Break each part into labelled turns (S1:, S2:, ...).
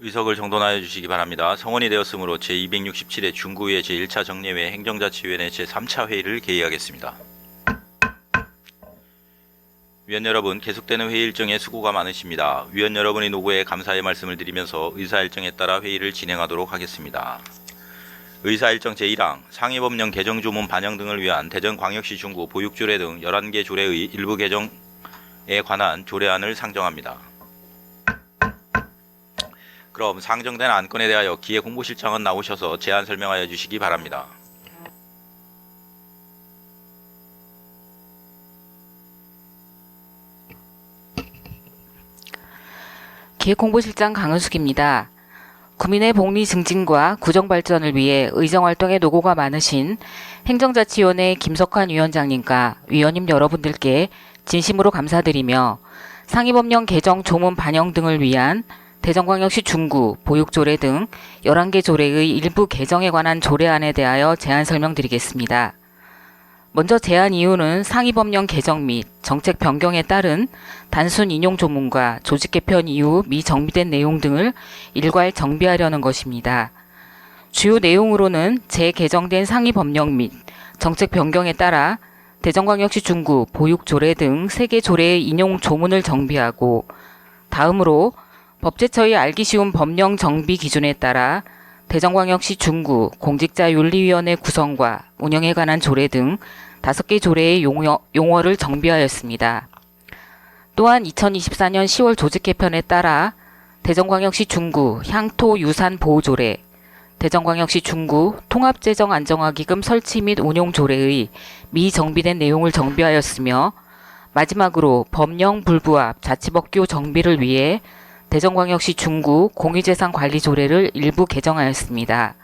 S1: 의석을 정돈하여 주시기 바랍니다. 성원이 되었으므로 제267회 중구회 제1차 정례회 행정자치위원회 제3차 회의를 개의하겠습니다. 위원 여러분, 계속되는 회의 일정에 수고가 많으십니다. 위원 여러분의 노고에 감사의 말씀을 드리면서 의사일정에 따라 회의를 진행하도록 하겠습니다. 의사일정 제1항 상위법령 개정조문 반영 등을 위한 대전광역시 중구 보육조례 등 11개 조례의 일부 개정에 관한 조례안을 상정합니다. 그럼 상정된 안건에 대하여 기획홍보실장은 나오셔서 제안 설명하여 주시기 바랍니다.
S2: 기획홍보실장 강은숙입니다. 구민의 복리 증진과 구정 발전을 위해 의정활동에 노고가 많으신 행정자치위원회 김석환 위원장님과 위원님 여러분들께 진심으로 감사드리며 상위법령 개정 조문 반영 등을 위한 대전광역시 중구 보육조례 등 11개 조례의 일부 개정에 관한 조례안에 대하여 제안 설명드리겠습니다. 먼저 제안 이유는 상위법령 개정 및 정책 변경에 따른 단순 인용 조문과 조직 개편 이후 미정비된 내용 등을 일괄 정비하려는 것입니다. 주요 내용으로는 재개정된 상위법령 및 정책 변경에 따라 대전광역시 중구 보육조례 등 3개 조례의 인용 조문을 정비하고, 다음으로 법제처의 알기 쉬운 법령 정비 기준에 따라 대전광역시 중구 공직자윤리위원회 구성과 운영에 관한 조례 등 5개 조례의 용어를 정비하였습니다. 또한 2024년 10월 조직 개편에 따라 대전광역시 중구 향토유산보호조례, 대전광역시 중구 통합재정안정화기금 설치 및 운용 조례의 미정비된 내용을 정비하였으며, 마지막으로 법령 불부합 자치법규 정비를 위해 대전광역시 중구 공유재산관리조례를 일부 개정하였습니다.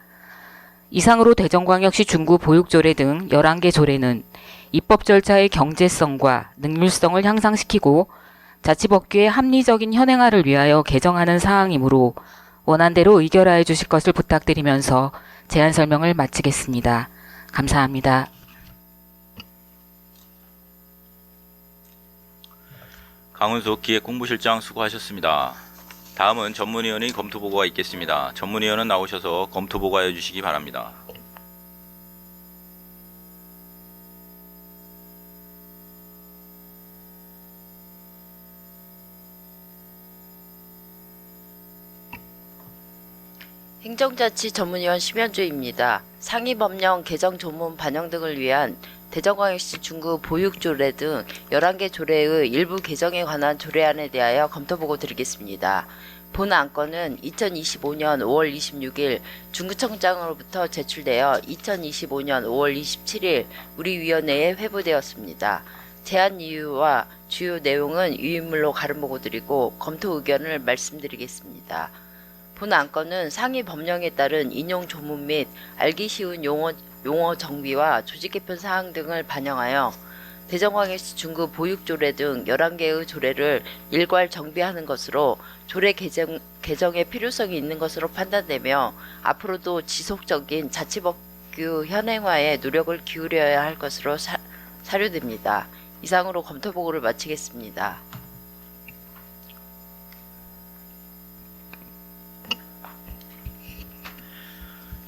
S2: 이상으로 대전광역시 중구 보육조례 등 11개 조례는 입법 절차의 경제성과 능률성을 향상시키고 자치법규의 합리적인 현행화를 위하여 개정하는 사항이므로 원안대로 의결하여 주실 것을 부탁드리면서 제안 설명을 마치겠습니다. 감사합니다.
S1: 강은숙 기획홍보실장 수고하셨습니다. 다음은 전문위원의 검토보고가 있겠습니다. 전문위원은 나오셔서 검토보고하여 주시기 바랍니다.
S3: 행정자치 전문위원 심현주입니다. 상위법령 개정 조문 반영 등을 위한 대전광역시 중구 보육조례 등 11개 조례의 일부 개정에 관한 조례안에 대하여 검토보고 드리겠습니다. 본 안건은 2025년 5월 26일 중구청장으로부터 제출되어 2025년 5월 27일 우리 위원회에 회부되었습니다. 제안 이유와 주요 내용은 유인물로 가름보고 드리고 검토 의견을 말씀드리겠습니다. 본 안건은 상위 법령에 따른 인용 조문 및 알기 쉬운 용어 정비와 조직 개편 사항 등을 반영하여 대전광역시 중구 보육조례 등 11개의 조례를 일괄 정비하는 것으로 조례 개정의 필요성이 있는 것으로 판단되며 앞으로도 지속적인 자치법규 현행화에 노력을 기울여야 할 것으로 사료됩니다. 이상으로 검토보고를 마치겠습니다.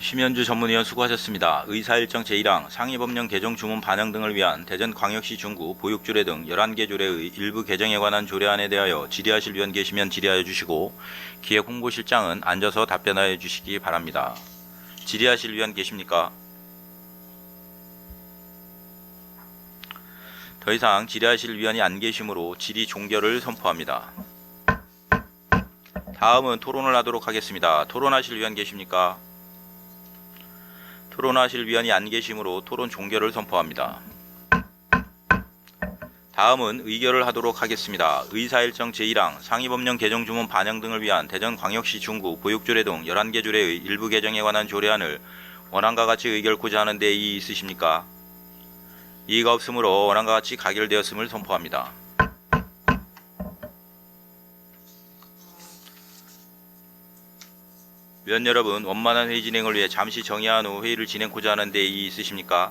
S1: 심현주 전문위원 수고하셨습니다. 의사일정 제1항 상위법령 개정 주문 반영 등을 위한 대전광역시 중구 보육조례 등 11개 조례의 일부 개정에 관한 조례안에 대하여 질의하실 위원 계시면 질의하여 주시고 기획홍보실장은 앉아서 답변하여 주시기 바랍니다. 질의하실 위원 계십니까? 더 이상 질의하실 위원이 안 계시므로 질의 종결을 선포합니다. 다음은 토론을 하도록 하겠습니다. 토론하실 위원 계십니까? 토론하실 위원이 안 계시므로 토론 종결을 선포합니다. 다음은 의결을 하도록 하겠습니다. 의사일정 제1항 상위법령 개정 주문 반영 등을 위한 대전광역시 중구 보육조례 등 11개 조례의 일부 개정에 관한 조례안을 원안과 같이 의결코자 하는 데 이의 있으십니까? 이의가 없으므로 원안과 같이 가결되었음을 선포합니다. 위원 여러분, 원만한 회의 진행을 위해 잠시 정의한 후 회의를 진행코자 하는 데 이의 있으십니까?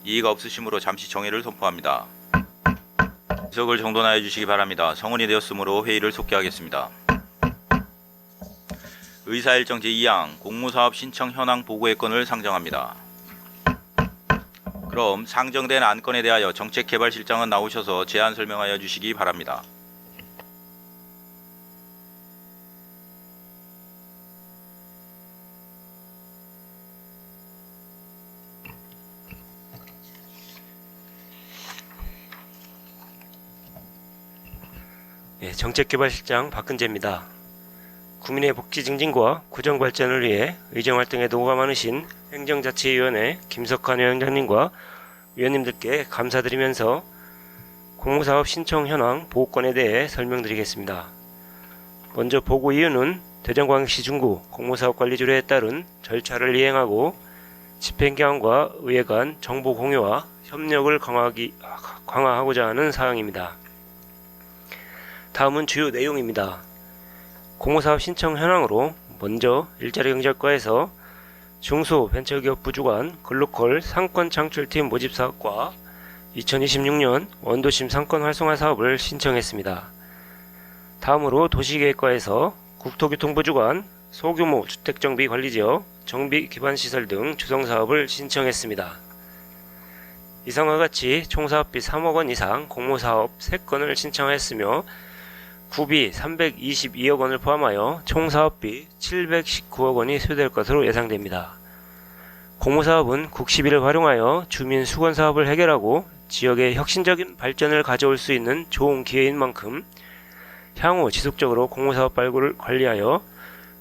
S1: 이의가 없으시므로 잠시 정의를 선포합니다. 의석을 정돈하여 주시기 바랍니다. 성원이 되었으므로 회의를 속개하겠습니다. 의사일정 제2항 공모사업 신청 현황 보고의 건을 상정합니다. 그럼 상정된 안건에 대하여 정책개발실장은 나오셔서 제안 설명하여 주시기 바랍니다.
S4: 예, 정책개발실장 박근재입니다. 국민의 복지 증진과 구정 발전을 위해 의정활동에 노고가 많으신 행정자치위원회 김석환 위원장님과 위원님들께 감사드리면서 공모사업 신청 현황 보고건에 대해 설명드리겠습니다. 먼저 보고 이유는 대전광역시 중구 공모사업관리조례에 따른 절차를 이행하고 집행기관과 의회 간 정보 공유와 협력을 강화하고자 하는 사항입니다. 다음은 주요 내용입니다. 공모사업 신청 현황으로 먼저 일자리경제학과에서 중소벤처기업부 주관 글로컬 상권 창출팀 모집 사업과 2026년 원도심 상권 활성화 사업을 신청했습니다. 다음으로 도시계획과에서 국토교통부 주관 소규모 주택정비 관리지역 정비 기반시설 등 조성사업을 신청했습니다. 이상과 같이 총 사업비 3억 원 이상 공모사업 3건을 신청하였으며 구비 322억 원을 포함하여 총 사업비 719억 원이 소요될 것으로 예상됩니다. 공모사업은 국시비를 활용하여 주민 수건 사업을 해결하고 지역의 혁신적인 발전을 가져올 수 있는 좋은 기회인 만큼 향후 지속적으로 공모사업 발굴을 관리하여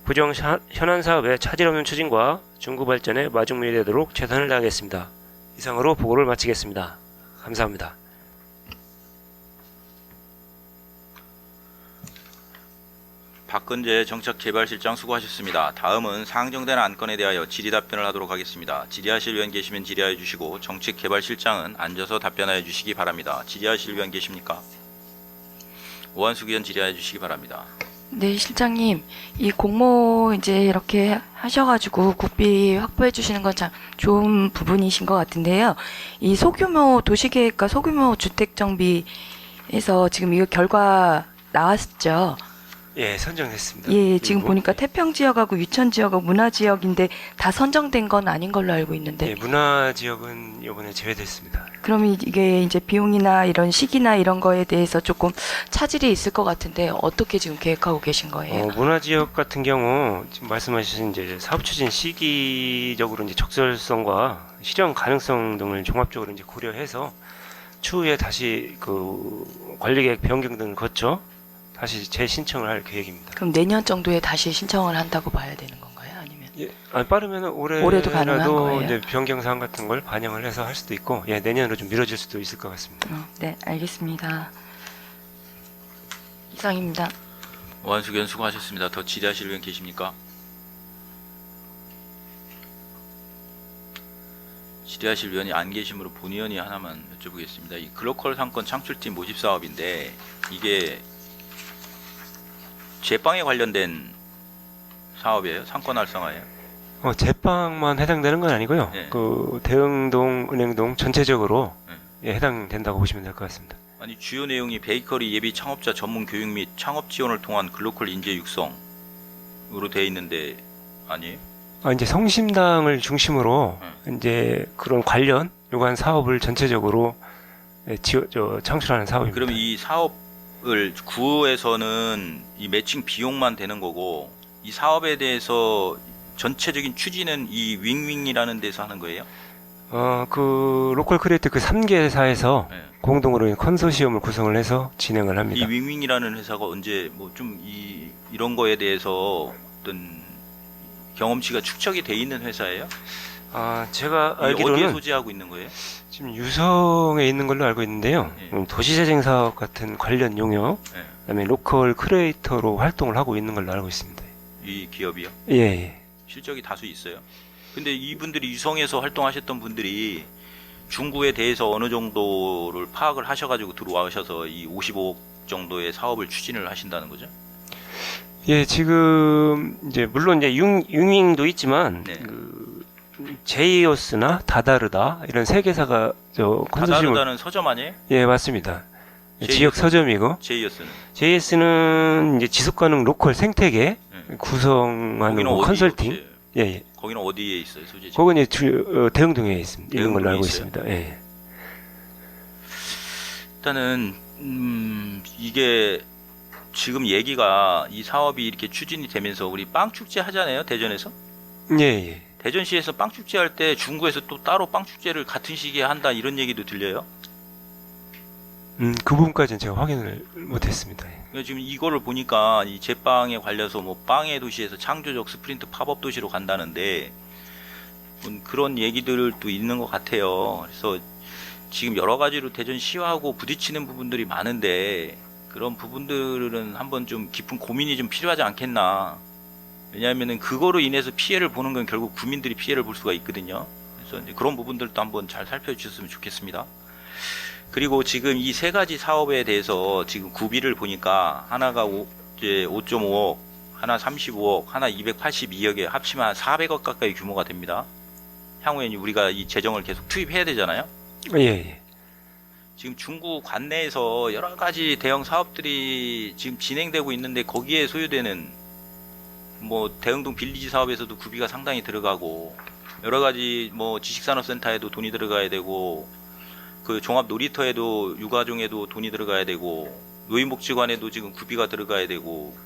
S4: 부정 현안 사업의 차질 없는 추진과 중구 발전에 마중물이 되도록 최선을 다하겠습니다. 이상으로 보고를 마치겠습니다. 감사합니다.
S1: 박근재 정책개발실장 수고하셨습니다. 다음은 상정된 안건에 대하여 질의 답변을 하도록 하겠습니다. 질의하실 위원 계시면 질의하여 주시고 정책개발실장은 앉아서 답변하여 주시기 바랍니다. 질의하실 위원 계십니까? 오한숙 의원 질의하여 주시기 바랍니다.
S5: 네, 실장님, 이 공모 이제 이렇게 하셔가지고 국비 확보해 주시는 건 참 좋은 부분이신 것 같은데요. 이 소규모 도시계획과 소규모 주택정비에서 지금 이거 결과 나왔죠?
S4: 예, 선정됐습니다.
S5: 예, 지금
S4: 그리고,
S5: 보니까 태평지역하고 유천지역하고 문화지역인데 다 선정된 건 아닌 걸로 알고 있는데.
S4: 예, 문화지역은 이번에 제외됐습니다.
S5: 그러면 이게 이제 비용이나 이런 시기나 이런 거에 대해서 조금 차질이 있을 것 같은데 어떻게 지금 계획하고 계신 거예요?
S4: 문화지역 같은 경우 지금 말씀하신 이제 사업 추진 시기적으로 이제 적절성과 실현 가능성 등을 종합적으로 이제 고려해서 추후에 다시 그 관리계획 변경 등을 거쳐 다시 재신청을 할 계획입니다.
S5: 그럼 내년 정도에 다시 신청을 한다고 봐야 되는 건가요? 아니면?
S4: 예, 빠르면
S5: 올해도 가능한
S4: 올해라도
S5: 거예요?
S4: 이제 변경 사항 같은 걸 반영을 해서 할 수도 있고, 예, 내년으로 좀 미뤄질 수도 있을 것 같습니다.
S5: 네, 알겠습니다. 이상입니다.
S1: 오한숙 의원 수고하셨습니다. 더 질의하실 위원 계십니까? 질의하실 위원이 안 계시므로 본 의원이 하나만 여쭤보겠습니다. 이 글로컬 상권 창출팀 모집 사업인데 이게 제빵에 관련된 사업이에요? 상권 활성화예요?
S4: 제빵만 해당되는 건 아니고요.
S1: 예.
S4: 그 대흥동, 은행동 전체적으로
S1: 예.
S4: 예, 해당된다고 보시면 될 것 같습니다.
S1: 아니 주요 내용이 베이커리 예비 창업자 전문 교육 및 창업 지원을 통한 글로컬 인재 육성으로 되어 있는데 아니에요?
S4: 이제 성심당을 중심으로 이제 그런 관련 요구한 사업을 전체적으로 창출하는 사업입니다.
S1: 그럼 이 사업을 구에서는 이 매칭 비용만 되는 거고 이 사업에 대해서 전체적인 추진은 이 윙윙이라는 데서 하는 거예요?
S4: 그 로컬 크리에이터 그 3개사에서
S1: 네.
S4: 공동으로 컨소시엄을 구성을 해서 진행을
S1: 이
S4: 합니다.
S1: 윙윙이라는 회사가 언제 뭐 좀 이런 거에 대해서 어떤 경험치가 축적이 돼 있는 회사예요?
S4: 제가
S1: 어디에
S4: 알기로는
S1: 소재하고 있는 거예요?
S4: 지금 유성에 있는 걸로 알고 있는데요.
S1: 예.
S4: 도시재생 사업 같은 관련 용역,
S1: 예.
S4: 그다음에 로컬 크리에이터로 활동을 하고 있는 걸로 알고 있습니다.
S1: 이 기업이요?
S4: 예, 예.
S1: 실적이 다수 있어요. 근데 이분들이 유성에서 활동하셨던 분들이 중구에 대해서 어느 정도를 파악을 하셔가지고 들어와셔서 이 55억 정도의 사업을 추진을 하신다는 거죠?
S4: 예, 지금 이제 물론 이제 융잉도 있지만
S1: 네.
S4: 그 제이오스나 다다르다 이런 세 개사가 저 컨소시엄을
S1: 다다르다는 서점 아니에요?
S4: 예, 맞습니다.
S1: 제이오스.
S4: 지역 서점이고
S1: 제이어스는
S4: JS는 이제 지속가능 로컬 생태계 구성하는 뭐 컨설팅.
S1: 혹시,
S4: 예, 예.
S1: 거기는 어디에 있어요, 소재지?
S4: 거기는 대흥동에 있습니다. 있는 걸로
S1: 대흥동에
S4: 알고
S1: 있어요?
S4: 있습니다. 예.
S1: 일단은 이게 지금 얘기가 이 사업이 이렇게 추진이 되면서 우리 빵 축제 하잖아요, 대전에서.
S4: 예, 예.
S1: 대전시에서 빵 축제 할 때 중구에서 또 따로 빵 축제를 같은 시기에 한다 이런 얘기도 들려요.
S4: 그 부분까지는 제가 확인을 못했습니다. 예.
S1: 그러니까 지금 이거를 보니까 이 제빵에 관련해서 뭐 빵의 도시에서 창조적 스프린트 팝업 도시로 간다는데 그런 얘기들도 있는 것 같아요. 그래서 지금 여러 가지로 대전시하고 부딪히는 부분들이 많은데 그런 부분들은 한번 좀 깊은 고민이 좀 필요하지 않겠나. 왜냐하면은 그거로 인해서 피해를 보는 건 결국 국민들이 피해를 볼 수가 있거든요. 그래서 이제 그런 부분들도 한번 잘 살펴주셨으면 좋겠습니다. 그리고 지금 이 세 가지 사업에 대해서 지금 구비를 보니까 하나가 이제 5.5억, 하나 35억, 하나 282억에 합치면 한 400억 가까이 규모가 됩니다. 향후에 우리가 이 재정을 계속 투입해야 되잖아요.
S4: 예, 예.
S1: 지금 중구 관내에서 여러 가지 대형 사업들이 지금 진행되고 있는데 거기에 소요되는 뭐 대흥동 빌리지 사업에서도 구비가 상당히 들어가고 여러 가지 뭐 지식산업센터에도 돈이 들어가야 되고 그 종합 놀이터에도 육아종에도 돈이 들어가야 되고 노인복지관에도 지금 구비가 들어가야 되고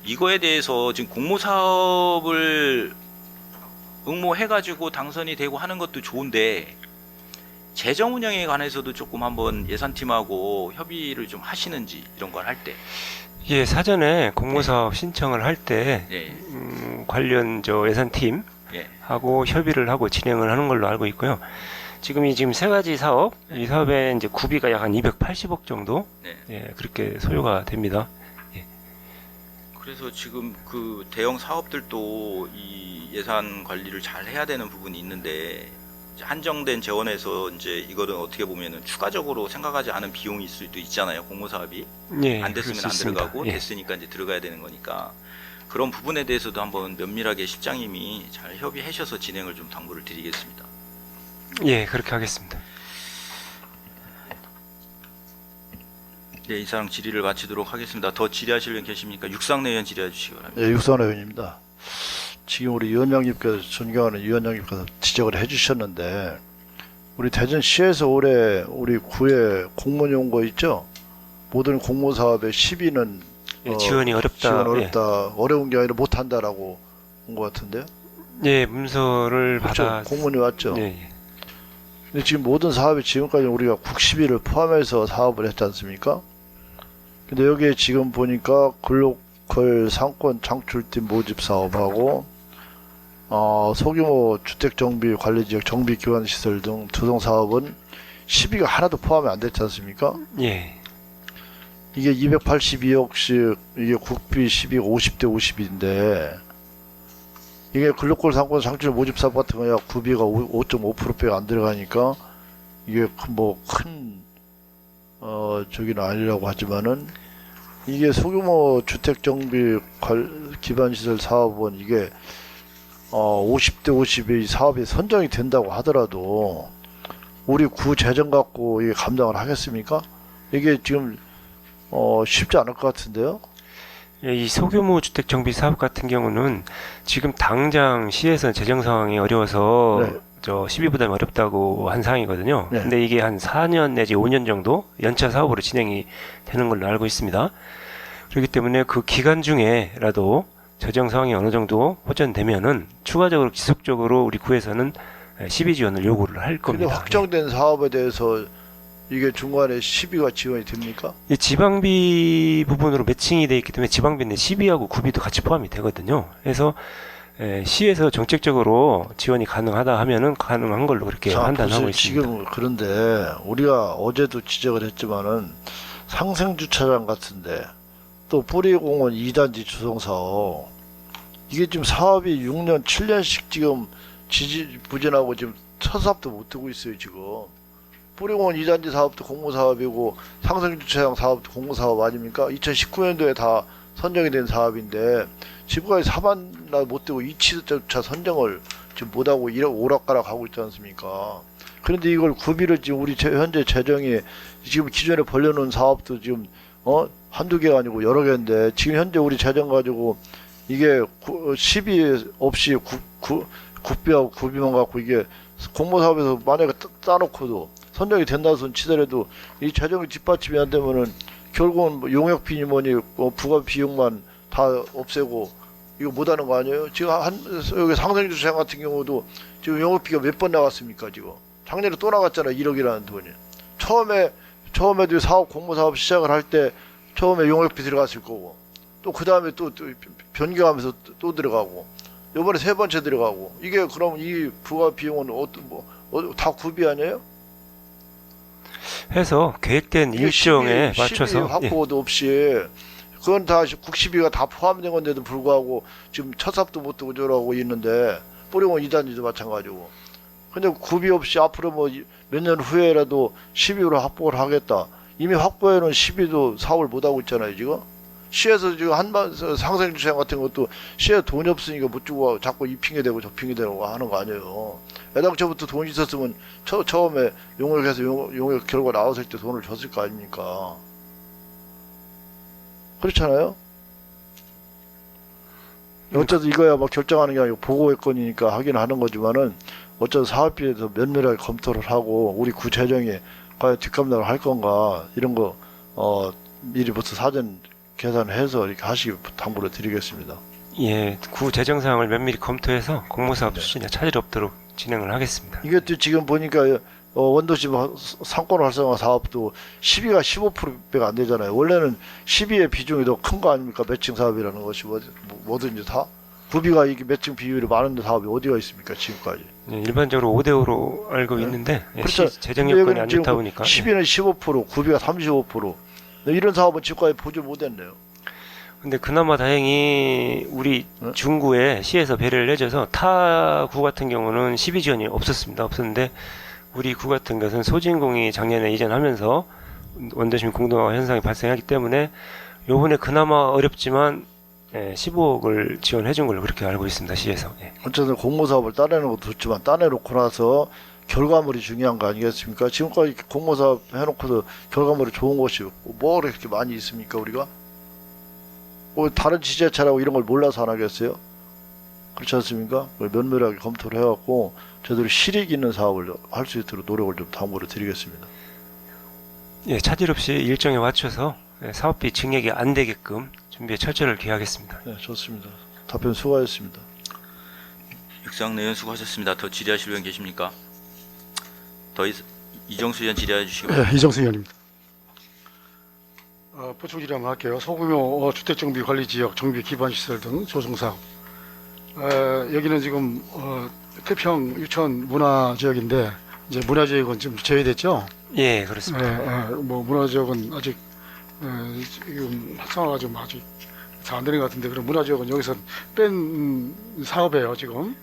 S1: 이거에 대해서 지금 공모사업을 응모해가지고 당선이 되고 하는 것도 좋은데 재정 운영에 관해서도 조금 한번 예산팀하고 협의를 좀 하시는지 이런 걸 할 때.
S4: 예, 사전에 공모사업 신청을 할 때
S1: 예.
S4: 관련 예산팀
S1: 예.
S4: 하고 협의를 하고 진행을 하는 걸로 알고 있고요. 지금 세 가지 사업, 이 사업에 이제 구비가 약 한 280억 정도,
S1: 네.
S4: 예, 그렇게 소요가 됩니다.
S1: 그래서 지금 그 대형 사업들도 이 예산 관리를 잘 해야 되는 부분이 있는데 이제 한정된 재원에서 이제 이거는 어떻게 보면은 추가적으로 생각하지 않은 비용이 있을 수도 있잖아요. 공모사업이
S4: 예,
S1: 안 됐으면
S4: 그럴 수
S1: 안
S4: 있습니다.
S1: 들어가고
S4: 예.
S1: 됐으니까 이제 들어가야 되는 거니까 그런 부분에 대해서도 한번 면밀하게 실장님이 잘 협의하셔서 진행을 좀 당부를 드리겠습니다.
S4: 예, 그렇게 하겠습니다.
S1: 네, 이상 질의를 마치도록 하겠습니다. 더 질의하실 분 계십니까? 육상내 의원 질의해 주시기 바랍니다.
S6: 예, 육선 의원입니다. 지금 우리 위원장님께서 존경하는 위원장님께서 지적을 해주셨는데 우리 대전시에서 올해 우리 구에 공무원이 온 거 있죠? 모든 공모사업의 10위는
S4: 예, 지원이 어렵다.
S6: 지원 어렵다. 어려운 게 아니라 못한다라고 온 것 같은데요?
S4: 예, 문서를
S6: 그렇죠?
S4: 받아.
S6: 공문이 왔죠?
S4: 예, 예.
S6: 근데 지금 모든 사업이 지금까지 우리가 국시비를 포함해서 사업을 했지 않습니까? 근데 여기에 지금 보니까 글로컬 상권 창출팀 모집 사업하고 소규모 주택정비 관리지역 정비기관시설 등 두동 사업은 시비가 하나도 포함이 안 됐지 않습니까?
S4: 예.
S6: 이게 282억씩 이게 국비 시비가 50대 50인데 이게 글로컬 상권 창출 모집 사업 같은 거야 구비가 5.5%밖에 안 들어가니까 이게 큰 저기는 아니라고 하지만은 이게 소규모 주택정비 기반시설 사업은 이게 50대 50의 사업이 선정이 된다고 하더라도 우리 구 재정 갖고 이게 감당을 하겠습니까? 이게 지금 쉽지 않을 것 같은데요.
S4: 예, 이 소규모 주택 정비 사업 같은 경우는 지금 당장 시에서 재정 상황이 어려워서
S6: 네.
S4: 시비 부담이 어렵다고 한 상황이거든요.
S6: 네.
S4: 근데 이게 한 4년 내지 5년 정도 연차 사업으로 진행이 되는 걸로 알고 있습니다. 그렇기 때문에 그 기간 중에라도 재정 상황이 어느 정도 호전되면은 추가적으로 지속적으로 우리 구에서는 시비 지원을 요구를 할
S6: 근데
S4: 겁니다.
S6: 확정된 사업에 대해서 이게 중간에 시비가 지원이 됩니까?
S4: 이 지방비 부분으로 매칭이 되어 있기 때문에 지방비는 시비하고 구비도 같이 포함이 되거든요. 그래서 시에서 정책적으로 지원이 가능하다 하면은 가능한 걸로 그렇게
S6: 자,
S4: 판단하고
S6: 보세요.
S4: 있습니다.
S6: 지금 그런데 우리가 어제도 지적을 했지만은 상생주차장 같은데 또 뿌리공원 2단지 주성사업 이게 지금 사업이 6년 7년씩 지금 지지부진하고 지금 첫 사업도 못 두고 있어요. 지금 뿌리공원 2단지 사업도 공모사업이고 상생주차장 사업도 공모사업 아닙니까? 2019년도에 다 선정이 된 사업인데 지금까지 4만 못 되고 2치주차 선정을 지금 못하고 오락가락 하고 있지 않습니까? 그런데 이걸 구비를 지금 우리 현재 재정이 지금 기존에 벌려놓은 사업도 지금 한두 개가 아니고 여러 개인데 지금 현재 우리 재정 가지고 이게 시비 없이 국비하고 구비만 갖고 이게 공모사업에서 만약에 따놓고도 선정이 된다 손 치더라도 이 재정이 뒷받침이 안 되면은 결국은 뭐 용역비니 뭐니 부가 비용만 다 없애고 이거 못하는 거 아니에요? 지금 여기 상생주차장 같은 경우도 지금 용역비가 몇 번 나갔습니까 지금? 작년에 또 나갔잖아 1억이라는 돈이. 처음에도 공모사업 시작을 할 때 처음에 용역비 들어갔을 거고 또 그 다음에 또 변경하면서 또 들어가고 요번에 세 번째 들어가고 이게 그럼 이 부가 비용은 다 구비 아니에요?
S4: 해서 계획된 일정에
S6: 시비
S4: 맞춰서
S6: 확보도 없이 그건 다 국시비가 다 포함된 건데도 불구하고 지금 첫 삽도 못 두고 저러고 있는데 뿌리공 2단지도 마찬가지고 근데 구비 없이 앞으로 뭐 몇 년 후에라도 시비로 확보를 하겠다 이미 확보해놓은 시비도 사업을 못하고 있잖아요 지금 시에서 지금 상생주차장 같은 것도 시에 돈이 없으니까 못 주고 자꾸 이 핑계 대고 저 핑계 대고 하는 거 아니에요. 애당초부터 돈이 있었으면 처음에 용역해서 용역 결과 나왔을 때 돈을 줬을 거 아닙니까? 그렇잖아요? 어쨌든 이거야 막 결정하는 게 아니고 보고의 건이니까 하긴 하는 거지만은 어쨌든 사업비에서 면밀하게 검토를 하고 우리 구 재정에 과연 뒷감당을 할 건가 이런 거 미리부터 사전 계산해서 이렇게 하시기 당부를 드리겠습니다.
S4: 예, 구 재정 사항을 면밀히 검토해서 공모사업 추진에 차질 없도록 진행을 하겠습니다.
S6: 이게 또 지금 보니까 원도시 상권 활성화 사업도 12가 15%밖에 안 되잖아요. 원래는 12의 비중이 더 큰 거 아닙니까? 매칭 사업이라는 것이 뭐든지 다. 구비가 이게 매칭 비율이 많은데 사업이 어디가 있습니까? 지금까지.
S4: 예, 일반적으로 5대5로 알고 있는데 예,
S6: 그렇죠.
S4: 재정 여건이 안 좋다 보니까
S6: 12는 15%, 구비가 35%. 이런 사업은 지금까지 보질 못했네요.
S4: 근데 그나마 다행히 우리 중구에 시에서 배려를 해줘서 타 구 같은 경우는 12 지원이 없었는데 우리 구 같은 것은 소진공이 작년에 이전하면서 원도심 공동화 현상이 발생하기 때문에 요번에 그나마 어렵지만 15억을 지원해 준 걸로 그렇게 알고 있습니다. 시에서. 예.
S6: 어쨌든 공모사업을 따내는 것도 좋지만 따내놓고 나서 결과물이 중요한 거 아니겠습니까? 지금까지 공모사업 해놓고도 결과물이 좋은 것이 뭐 그렇게 많이 있습니까 우리가? 다른 지자체라고 이런 걸 몰라서 안 하겠어요? 그렇지 않습니까? 면밀하게 검토를 해갖고 제대로 실익 있는 사업을 할 수 있도록 노력을 좀 당부를 드리겠습니다.
S4: 예, 차질 없이 일정에 맞춰서 사업비 증액이 안 되게끔 준비에 철저를 기하겠습니다.
S6: 네, 좋습니다. 답변 수고하셨습니다.
S1: 육상 내연 수고하셨습니다. 더 질의하실 의원 계십니까? 이정수 의원 질의해 주시기 바랍니다.
S7: 네, 이정수 의원입니다. 보충 질의 한번 할게요. 소규모 주택정비관리지역 정비 기반시설 등 조성사업. 여기는 지금 태평 유천 문화지역인데 이제 문화지역은 좀 제외됐죠?
S4: 예, 그렇습니다.
S7: 뭐 문화지역은 아직 지금 활성화가 좀 아직 잘 안 되는 것 같은데 그럼 문화지역은 여기서 뺀 사업이에요 지금.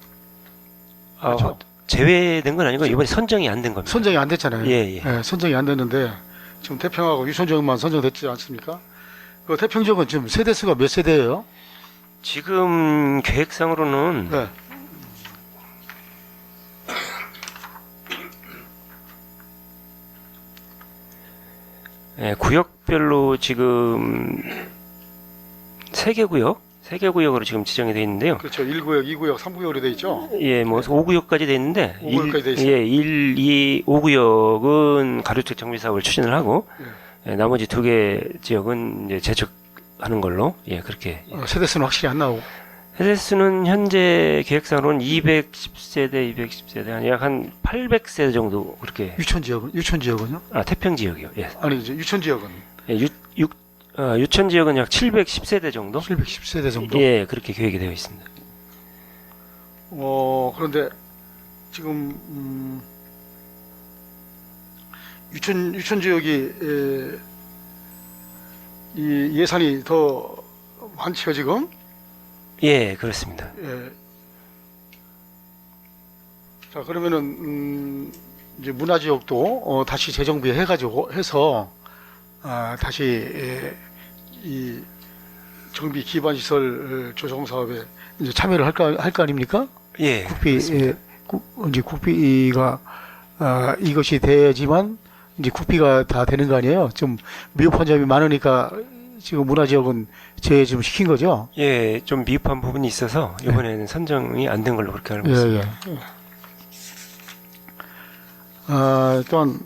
S7: 그렇죠?
S4: 제외된 건 아니고 이번에 선정이 안 된 겁니다.
S7: 선정이 안 됐잖아요.
S4: 예.
S7: 선정이 안 됐는데 지금 태평하고 유천 지역만 선정됐지 않습니까? 그 태평 지역은 지금 세대수가 몇 세대예요?
S4: 지금 계획상으로는
S7: 네.
S4: 구역별로 지금 3개 구역으로 지금 지정이 되어 있는데요.
S7: 그렇죠. 1구역, 2구역, 3구역으로 돼 있죠.
S4: 예, 뭐 5구역까지 되어 있는데
S7: 5구역까지 돼 있어요.
S4: 1, 2, 5구역은 가로주택 정비 사업을 추진을 하고 나머지 2개 지역은 이제 재촉하는 걸로 그렇게.
S7: 세대수는 확실히 안 나오고.
S4: 세대수는 현재 계획상으로는 210세대, 약 한 800세대 정도 그렇게.
S7: 유천 지역은요?
S4: 태평 지역이요. 예.
S7: 아니 이제 유천 지역은
S4: 유천 지역은 약 710세대 정도?
S7: 710세대 정도.
S4: 예, 그렇게 계획이 되어 있습니다.
S7: 그런데 지금 유천 지역이 이 예산이 더 많지요 지금?
S4: 예, 그렇습니다.
S7: 예. 자 그러면은 이제 문화지역도 다시 재정비 해가지고 해서 다시 이 정비 기반 시설 조성 사업에 이제 참여를 할 거 아닙니까?
S4: 예.
S7: 국비가 이것이 돼야지만 이제 국비가 다 되는 거 아니에요? 좀 미흡한 점이 많으니까 지금 문화지역은 지금 시킨 거죠?
S4: 예, 좀 미흡한 부분이 있어서 이번에는 선정이 안 된 걸로 그렇게 알고
S7: 예,
S4: 있습니다.
S7: 예. 또한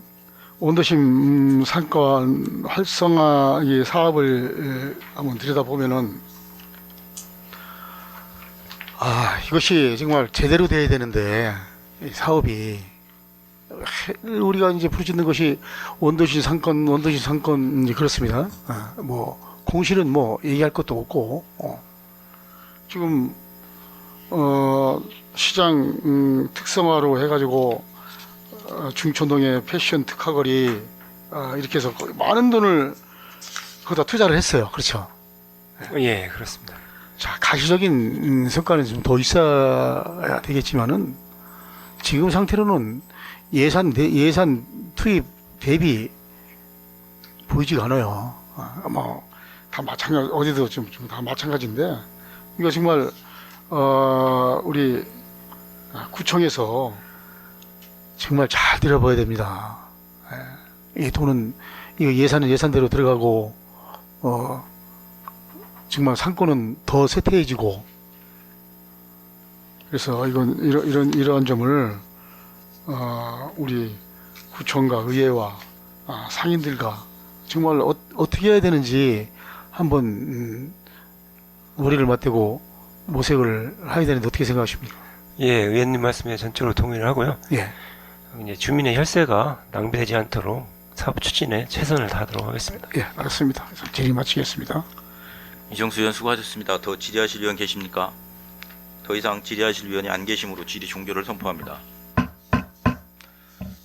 S7: 온도심 상권 활성화 이 사업을 한번 들여다보면은 이것이 정말 제대로 돼야 되는데 이 사업이 우리가 이제 부르짖는 것이 원도시 상권 이제 그렇습니다. 뭐 공시는 뭐 얘기할 것도 없고 지금 시장 특성화로 해가지고 중촌동의 패션 특화거리 이렇게 해서 많은 돈을 거기다 투자를 했어요. 그렇죠.
S4: 예, 그렇습니다.
S7: 자, 가시적인 성과는 좀 더 있어야 되겠지만은 지금 상태로는 예산 투입 대비 보이지가 않아요. 다 마찬가지, 어디도 좀 다 마찬가지인데 이거 정말 우리 구청에서 정말 잘 들여봐야 됩니다. 이 돈은 이거 예산은 예산대로 들어가고 정말 상권은 더 세태해지고 그래서 이러한 점을 우리 구청과 의회와 상인들과 정말 어떻게 해야 되는지 한번 머리를 맞대고 모색을 해야 되는데 어떻게 생각하십니까?
S4: 예, 의원님 말씀에 전적으로 동의를 하고요.
S7: 예.
S4: 이제 주민의 혈세가 낭비되지 않도록 사업 추진에 최선을 다하도록 하겠습니다.
S7: 예, 알겠습니다. 질의 마치겠습니다.
S1: 이정수 의원 수고하셨습니다. 더 질의하실 의원 계십니까? 더 이상 질의하실 의원이 안 계심으로 질의 종료를 선포합니다.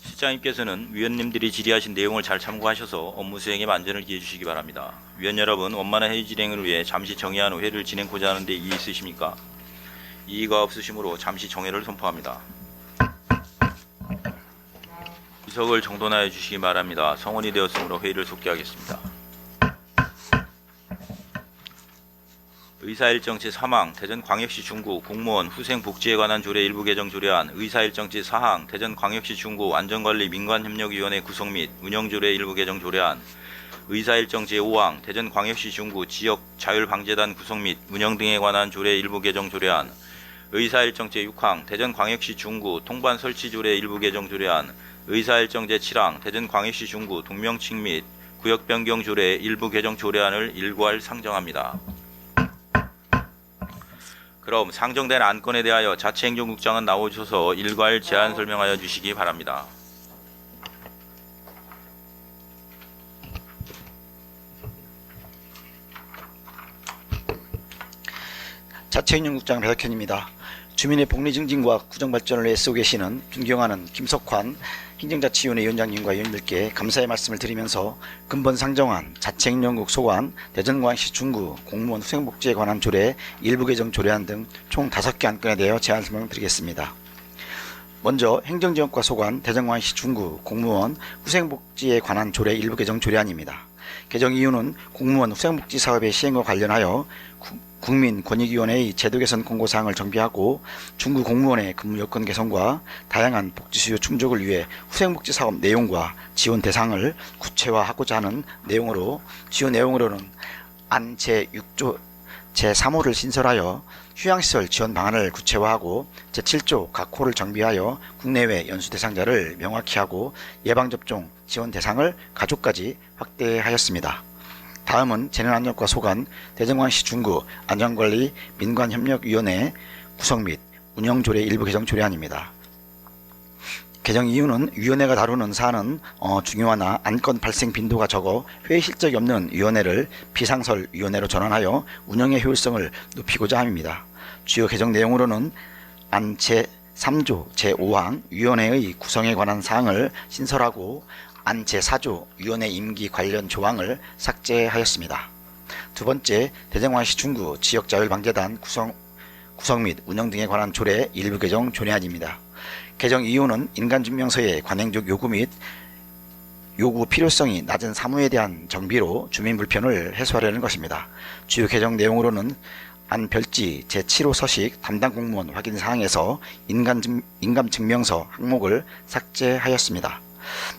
S1: 실장님께서는 위원님들이 질의하신 내용을 잘 참고하셔서 업무 수행에 만전을 기해 주시기 바랍니다. 위원 여러분, 원만한 회의 진행을 위해 잠시 정회한 후 회를 진행고자 하는데 이의 있으십니까? 이의가 없으시므로 잠시 정회를 선포합니다. 의석을 정돈하여 주시기 바랍니다. 성원이 되었으므로 회의를 속기하겠습니다. 의사일정 제3항 대전광역시 중구 공무원 후생복지에 관한 조례 일부 개정 조례안, 의사일정 제4항 대전광역시 중구 안전관리 민관협력위원회 구성 및 운영조례 일부 개정 조례안, 의사일정 제5항 대전광역시 중구 지역자율방재단 구성 및 운영 등에 관한 조례 일부 개정 조례안, 의사일정 제6항 대전광역시 중구 통반 설치 조례 일부 개정 조례안, 의사일정 제7항 대전광역시 중구 동명칭 및 구역 변경 조례 일부 개정 조례안을 일괄 상정합니다. 그럼 상정된 안건에 대하여 자치행정국장은 나오셔서 일괄 제안 설명하여 주시기 바랍니다.
S8: 자치행정국장 배석현입니다. 주민의 복리 증진과 구정 발전을 위해 쓰고 계시는 존경하는 김석환 행정자치위원회 위원장님과 의원님들께 감사의 말씀을 드리면서 근본 상정안, 자치행정국 소관, 대전광역시 중구 공무원 후생복지에 관한 조례, 일부 개정 조례안 등 총 5개 안건에 대하여 제안 설명드리겠습니다. 먼저 행정지원과 소관, 대전광역시 중구 공무원 후생복지에 관한 조례 일부 개정 조례안입니다. 개정 이유는 공무원 후생복지 사업의 시행과 관련하여 국민권익위원회의 제도 개선 공고사항을 정비하고 중구 공무원의 근무 여건 개선과 다양한 복지 수요 충족을 위해 후생복지 사업 내용과 지원 대상을 구체화하고자 하는 내용으로, 주요 내용으로는 안 제6조 제3호를 신설하여 휴양시설 지원 방안을 구체화하고 제7조 각 호를 정비하여 국내외 연수 대상자를 명확히 하고 예방접종 지원 대상을 가족까지 확대하였습니다. 다음은 재난안전과 소관, 대전광역시 중구 안전관리 민관협력위원회 구성 및 운영조례 일부 개정 조례안입니다. 개정 이유는 위원회가 다루는 사안은 중요하나 안건 발생 빈도가 적어 회의 실적이 없는 위원회를 비상설 위원회로 전환하여 운영의 효율성을 높이고자 함입니다. 주요 개정 내용으로는 안 제3조 제5항 위원회의 구성에 관한 사항을 신설하고 안 제4조 위원회 임기 관련 조항을 삭제하였습니다. 두 번째, 대전광역시 중구 지역자율방재단 구성 및 운영 등에 관한 조례 일부 개정 조례안입니다. 개정 이유는 인간증명서의 관행적 요구 및 요구 필요성이 낮은 사무에 대한 정비로 주민 불편을 해소하려는 것입니다. 주요 개정 내용으로는 안 별지 제7호 서식 담당 공무원 확인 사항에서 인감증명서 항목을 삭제하였습니다.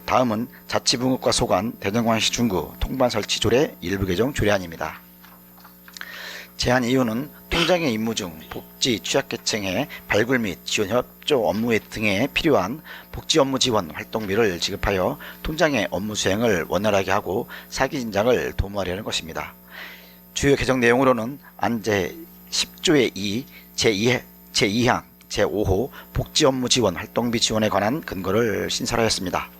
S8: 다음은 자치분급과 소관 대전광역시 중구 통반 설치 조례 일부 개정 조례안입니다. 제한 이유는 통장의 임무 중 복지 취약계층의 발굴 및 지원 협조 업무 등에 필요한 복지 업무 지원 활동비를 지급하여 통장의 업무 수행을 원활하게 하고 사기 진작을 도모하려는 것입니다. 주요 개정 내용으로는 안제 10조의 2 제2항 제5호 복지 업무 지원 활동비 지원에 관한 근거를 신설하였습니다.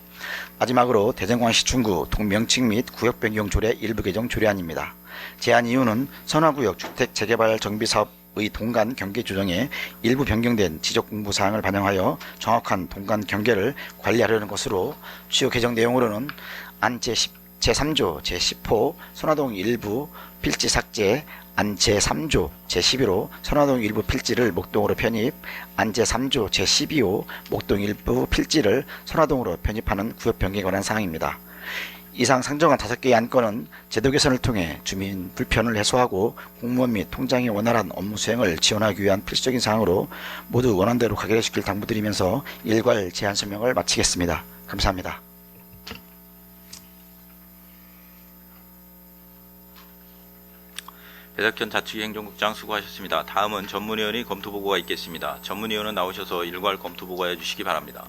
S8: 마지막으로 대전광역시 중구 동명칭 및 구역 변경 조례 일부 개정 조례안입니다. 제한 이유는 선화구역 주택 재개발 정비 사업의 동간 경계 조정에 일부 변경된 지적 공부 사항을 반영하여 정확한 동간 경계를 관리하려는 것으로 주요 개정 내용으로는 안 제3조 제10호 선화동 일부 필지 삭제, 안 제3조 제11호 선화동 일부 필지를 목동으로 편입, 안 제3조 제12호 목동 일부 필지를 선화동으로 편입하는 구역 변경에 관한 사항입니다. 이상 상정한 5개의 안건은 제도 개선을 통해 주민 불편을 해소하고 공무원 및 통장의 원활한 업무 수행을 지원하기 위한 필수적인 사항으로 모두 원안대로 가결시킬 당부드리면서 일괄 제안 설명을 마치겠습니다. 감사합니다.
S1: 배석현 자치행정국장 수고하셨습니다. 다음은 전문위원의 검토보고가 있겠습니다. 전문위원은 나오셔서 일괄 검토보고해 주시기 바랍니다.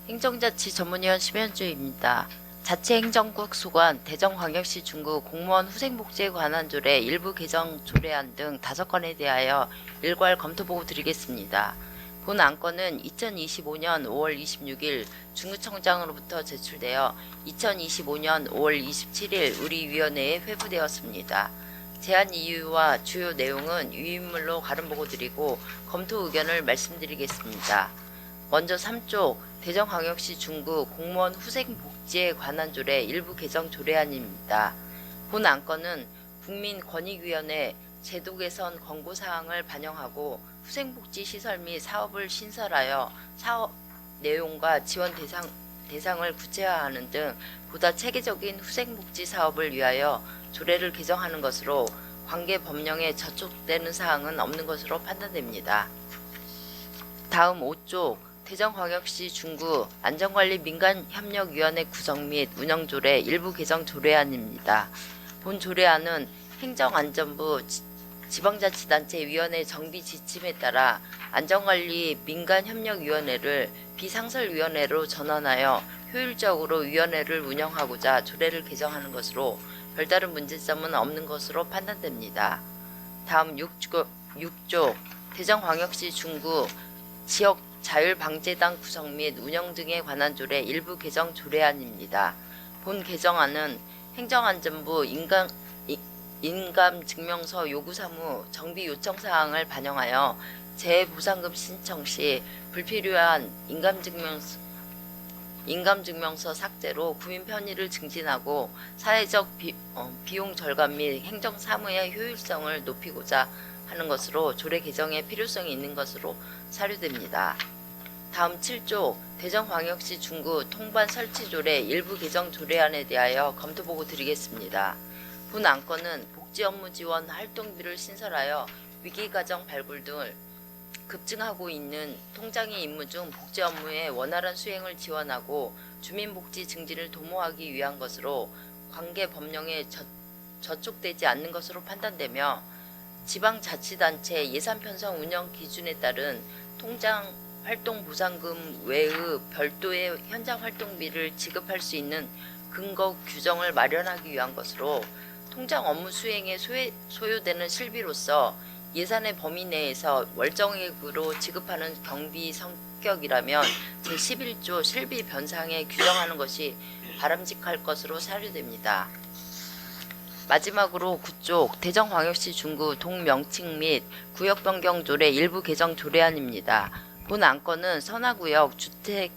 S3: 행정자치 전문위원 심현주입니다. 자치행정국 수관 대전광역시 중구 공무원 후생복지에 관한 조례 일부 개정 조례안 등 5건에 대하여 일괄 검토보고 드리겠습니다. 본 안건은 2025년 5월 26일 중구청장으로부터 제출되어 2025년 5월 27일 우리 위원회에 회부되었습니다. 제안 이유와 주요 내용은 유인물로 가름보고 드리고 검토 의견을 말씀드리겠습니다. 먼저 3조 대전광역시 중구 공무원 후생복지에 관한 조례 일부 개정 조례안입니다. 본 안건은 국민권익위원회 제도 개선 권고사항을 반영하고 후생복지시설 및 사업을 신설하여 사업 내용과 지원 대상을 구체화하는 등 보다 체계적인 후생복지 사업을 위하여 조례를 개정하는 것으로 관계 법령에 저촉되는 사항은 없는 것으로 판단됩니다. 다음 5조 대전광역시 중구 안전관리 민간협력위원회 구성 및 운영조례 일부 개정 조례안입니다. 본 조례안은 행정안전부 지방자치단체위원회 정비 지침에 따라 안전관리 민간협력위원회를 비상설위원회로 전환하여 효율적으로 위원회를 운영하고자 조례를 개정하는 것으로 별다른 문제점은 없는 것으로 판단됩니다. 다음 6조 대전광역시 중구 지역 자율방재단 구성 및 운영 등에 관한 조례 일부 개정 조례안입니다. 본 개정안은 행정안전부 인감증명서 요구사무 정비 요청사항을 반영하여 재보상금 신청 시 불필요한 인감증명서 삭제로 구민 편의를 증진하고 사회적 비용 절감 및 행정사무의 효율성을 높이고자 하는 것으로 조례 개정의 필요성이 있는 것으로 사료됩니다. 다음 7조 대전광역시 중구 통반 설치 조례 일부 개정 조례안에 대하여 검토보고 드리겠습니다. 본 안건은 복지 업무 지원 활동비를 신설하여 위기가정 발굴 등을 급증하고 있는 통장의 임무 중 복지 업무의 원활한 수행을 지원하고 주민복지 증진을 도모하기 위한 것으로 관계 법령에 저촉되지 않는 것으로 판단되며 지방자치단체 예산 편성 운영 기준에 따른 통장 활동 보상금 외의 별도의 현장 활동비를 지급할 수 있는 근거 규정을 마련하기 위한 것으로 통장 업무 수행에 소요되는 실비로서 예산의 범위 내에서 월정액으로 지급하는 경비 성격이라면 제11조 실비 변상에 규정하는 것이 바람직할 것으로 사료됩니다. 마지막으로 9조 대전광역시 중구 동명칭 및 구역 변경 조례 일부 개정 조례안입니다. 본 안건은 선화구역 주택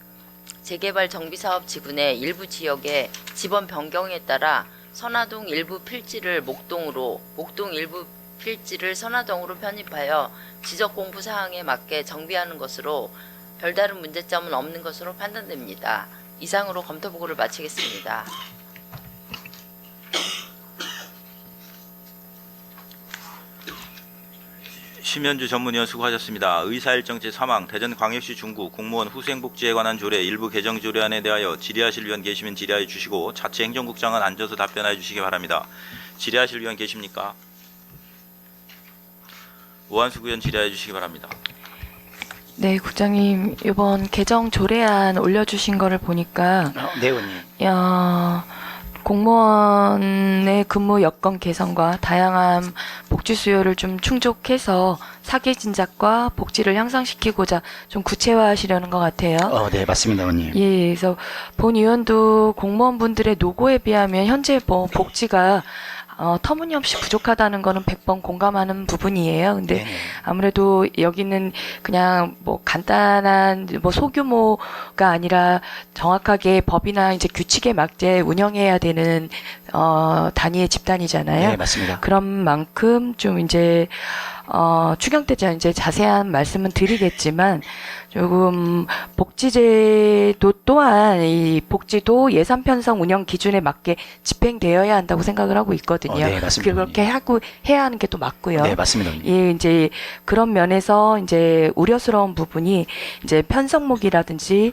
S3: 재개발 정비사업 지구내 일부 지역의 지번 변경에 따라 선화동 일부 필지를 목동으로, 목동 일부 필지를 선화동으로 편입하여 지적 공부 사항에 맞게 정비하는 것으로 별다른 문제점은 없는 것으로 판단됩니다. 이상으로 검토보고를 마치겠습니다.
S1: 심현주 전문위원 수고하셨습니다. 의사일정 제3항 대전광역시 중구 공무원 후생복지에 관한 조례 일부 개정 조례안에 대하여 질의하실 위원 계시면 질의하여 주시고 자치 행정국장은 앉아서 답변하여 주시기 바랍니다. 질의하실 위원 계십니까? 오한수 의원 질의하여 주시기 바랍니다.
S5: 네, 국장님 이번 개정 조례안 올려주신 거를 보니까
S8: 네, 의원님.
S5: 공무원의 근무 여건 개선과 다양한 복지 수요를 좀 충족해서 사기 진작과 복지를 향상시키고자 좀 구체화하시려는 것 같아요.
S8: 네, 맞습니다, 의원님.
S5: 예, 그래서 본 의원도 공무원분들의 노고에 비하면 현재 복지가 터무니없이 부족하다는 거는 100번 공감하는 부분이에요. 근데
S8: 네네.
S5: 아무래도 여기는 그냥 뭐 간단한 뭐 소규모가 아니라 정확하게 법이나 이제 규칙에 맞게 운영해야 되는 단위의 집단이잖아요.
S8: 네, 맞습니다.
S5: 그런 만큼 좀 이제 추경 때 이제 자세한 말씀은 드리겠지만 조금 복지제도 또한 이 복지도 예산 편성 운영 기준에 맞게 집행되어야 한다고 생각을 하고 있거든요.
S8: 네, 맞습니다.
S5: 그렇게 하고 해야 하는 게 또 맞고요.
S8: 네, 맞습니다. 의원님.
S5: 예, 이제 그런 면에서 이제 우려스러운 부분이 이제 편성목이라든지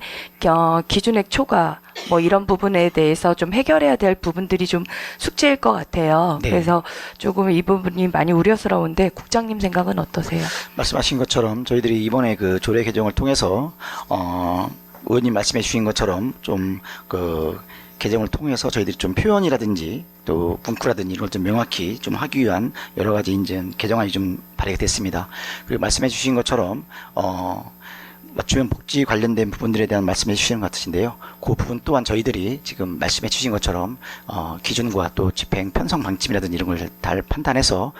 S5: 기준액 초과 뭐 이런 부분에 대해서 좀 해결해야 될 부분들이 좀 숙제일 것 같아요.
S8: 네.
S5: 그래서 조금 이 부분이 많이 우려스러운데 국장님 생각은 어떠세요?
S8: 말씀하신 것처럼 저희들이 이번에 그 조례 개정을 통해서 의원님 말씀해 주신 것처럼 좀 그 개정을 통해서 저희들이 좀 표현이라든지 또 문구라든지 이런 걸 좀 명확히 좀 하기 위한 여러 가지 이제 개정안이 좀 발의가 됐습니다. 그리고 말씀해 주신 것처럼 맞춤형 복지 관련된 부분들에 대한 말씀해 주시는 것 같으신데요. 그 부분 또한 저희들이 지금 말씀해 주신 것처럼 기준과 또 집행 편성 방침이라든지 이런 걸 잘 판단해서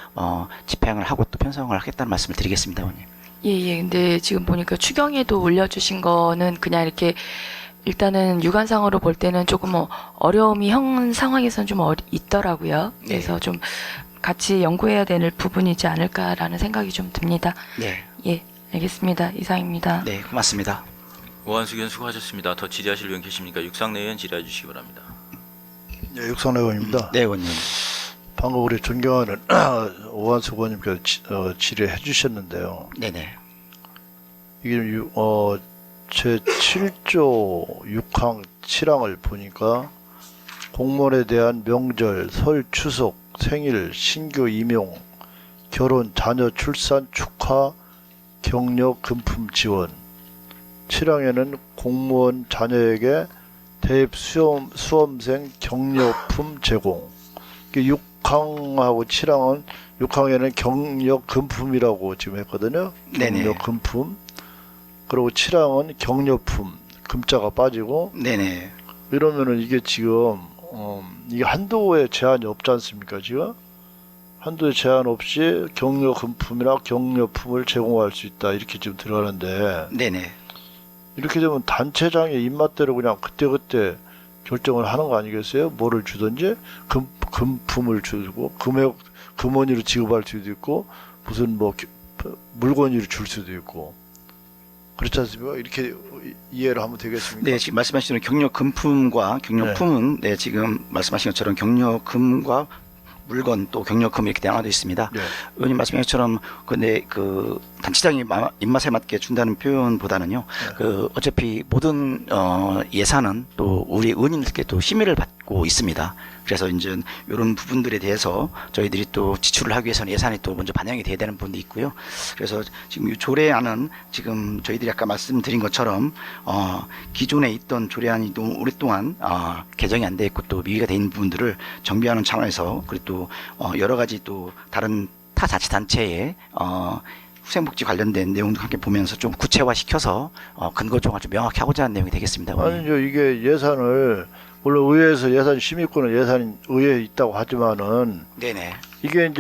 S8: 집행을 하고 또 편성을 하겠다는 말씀을 드리겠습니다, 의원님.
S5: 예. 근데 지금 보니까 추경에도 올려주신 거는 그냥 이렇게 일단은 유관상으로 볼 때는 조금 어려움이 형 상황에서는 좀 있더라고요. 그래서 좀 같이 연구해야 될 부분이지 않을까라는 생각이 좀 듭니다.
S8: 네.
S5: 예, 알겠습니다. 이상입니다.
S8: 네, 고맙습니다.
S1: 오한수 의원 수고하셨습니다. 더 질의하실 위원 계십니까? 육상내 의원 질의해 주시기 바랍니다.
S6: 네, 육상내 의원입니다.
S8: 네, 의원님.
S6: 방금 우리 존경하는 오한수 의원님께서 질의해 주셨는데요.
S8: 네네.
S6: 이게 제 7조 6항 7항을 보니까 공무원에 대한 명절, 설, 추석, 생일, 신규 임용, 결혼, 자녀 출산 축하, 격려, 금품 지원. 7항에는 공무원 자녀에게 대입 수험생 격려품 제공. 6항하고 7항은 6항에는 격려 금품이라고 지금 했거든요.
S8: 네네.
S6: 격려 금품. 그리고 7항은 격려품, 금자가 빠지고.
S8: 네네.
S6: 이러면은 이게 지금 이게 한도에 제한이 없지 않습니까? 지금 한도에 제한 없이 격려 금품이나 격려품을 제공할 수 있다 이렇게 지금 들어가는데,
S8: 네네.
S6: 이렇게 되면 단체장의 입맛대로 그냥 그때그때 결정을 하는 거 아니겠어요? 뭐를 주든지 금품을 주고 금원이로 지급할 수도 있고 무슨 뭐 물건으로 줄 수도 있고. 그렇지 않습니까? 이렇게 이해를 하면 되겠습니까?
S8: 네, 지금 말씀하시는 격려 금품과 격려품은 네, 지금 말씀하신 것처럼 격려금과 물건 또 격려금 이렇게 나눠져 있습니다.
S6: 네.
S8: 의원님 말씀하신 것처럼 근데 그 단체장이 입맛에 맞게 준다는 표현보다는요. 그 어차피 모든 예산은 또 우리 의원님들께 또 심의를 받고 있습니다. 그래서 이제 이런 부분들에 대해서 저희들이 또 지출을 하기 위해서는 예산이 또 먼저 반영이 돼야 되는 부분도 있고요. 그래서 지금 이 조례안은 지금 저희들이 아까 말씀드린 것처럼 기존에 있던 조례안이 또 오랫동안 개정이 안 돼 있고 또 미비가 돼 있는 부분들을 정비하는 차원에서 그리고 또 여러 가지 또 다른 타 자치단체의 후생복지 관련된 내용도 함께 보면서 좀 구체화시켜서 근거 조항을 좀 명확히 하고자 하는 내용이 되겠습니다.
S6: 아니죠. 이게 예산을 물론 의회에서 예산 심의권은 예산이 의회에 있다고 하지만은
S8: 네네.
S6: 이게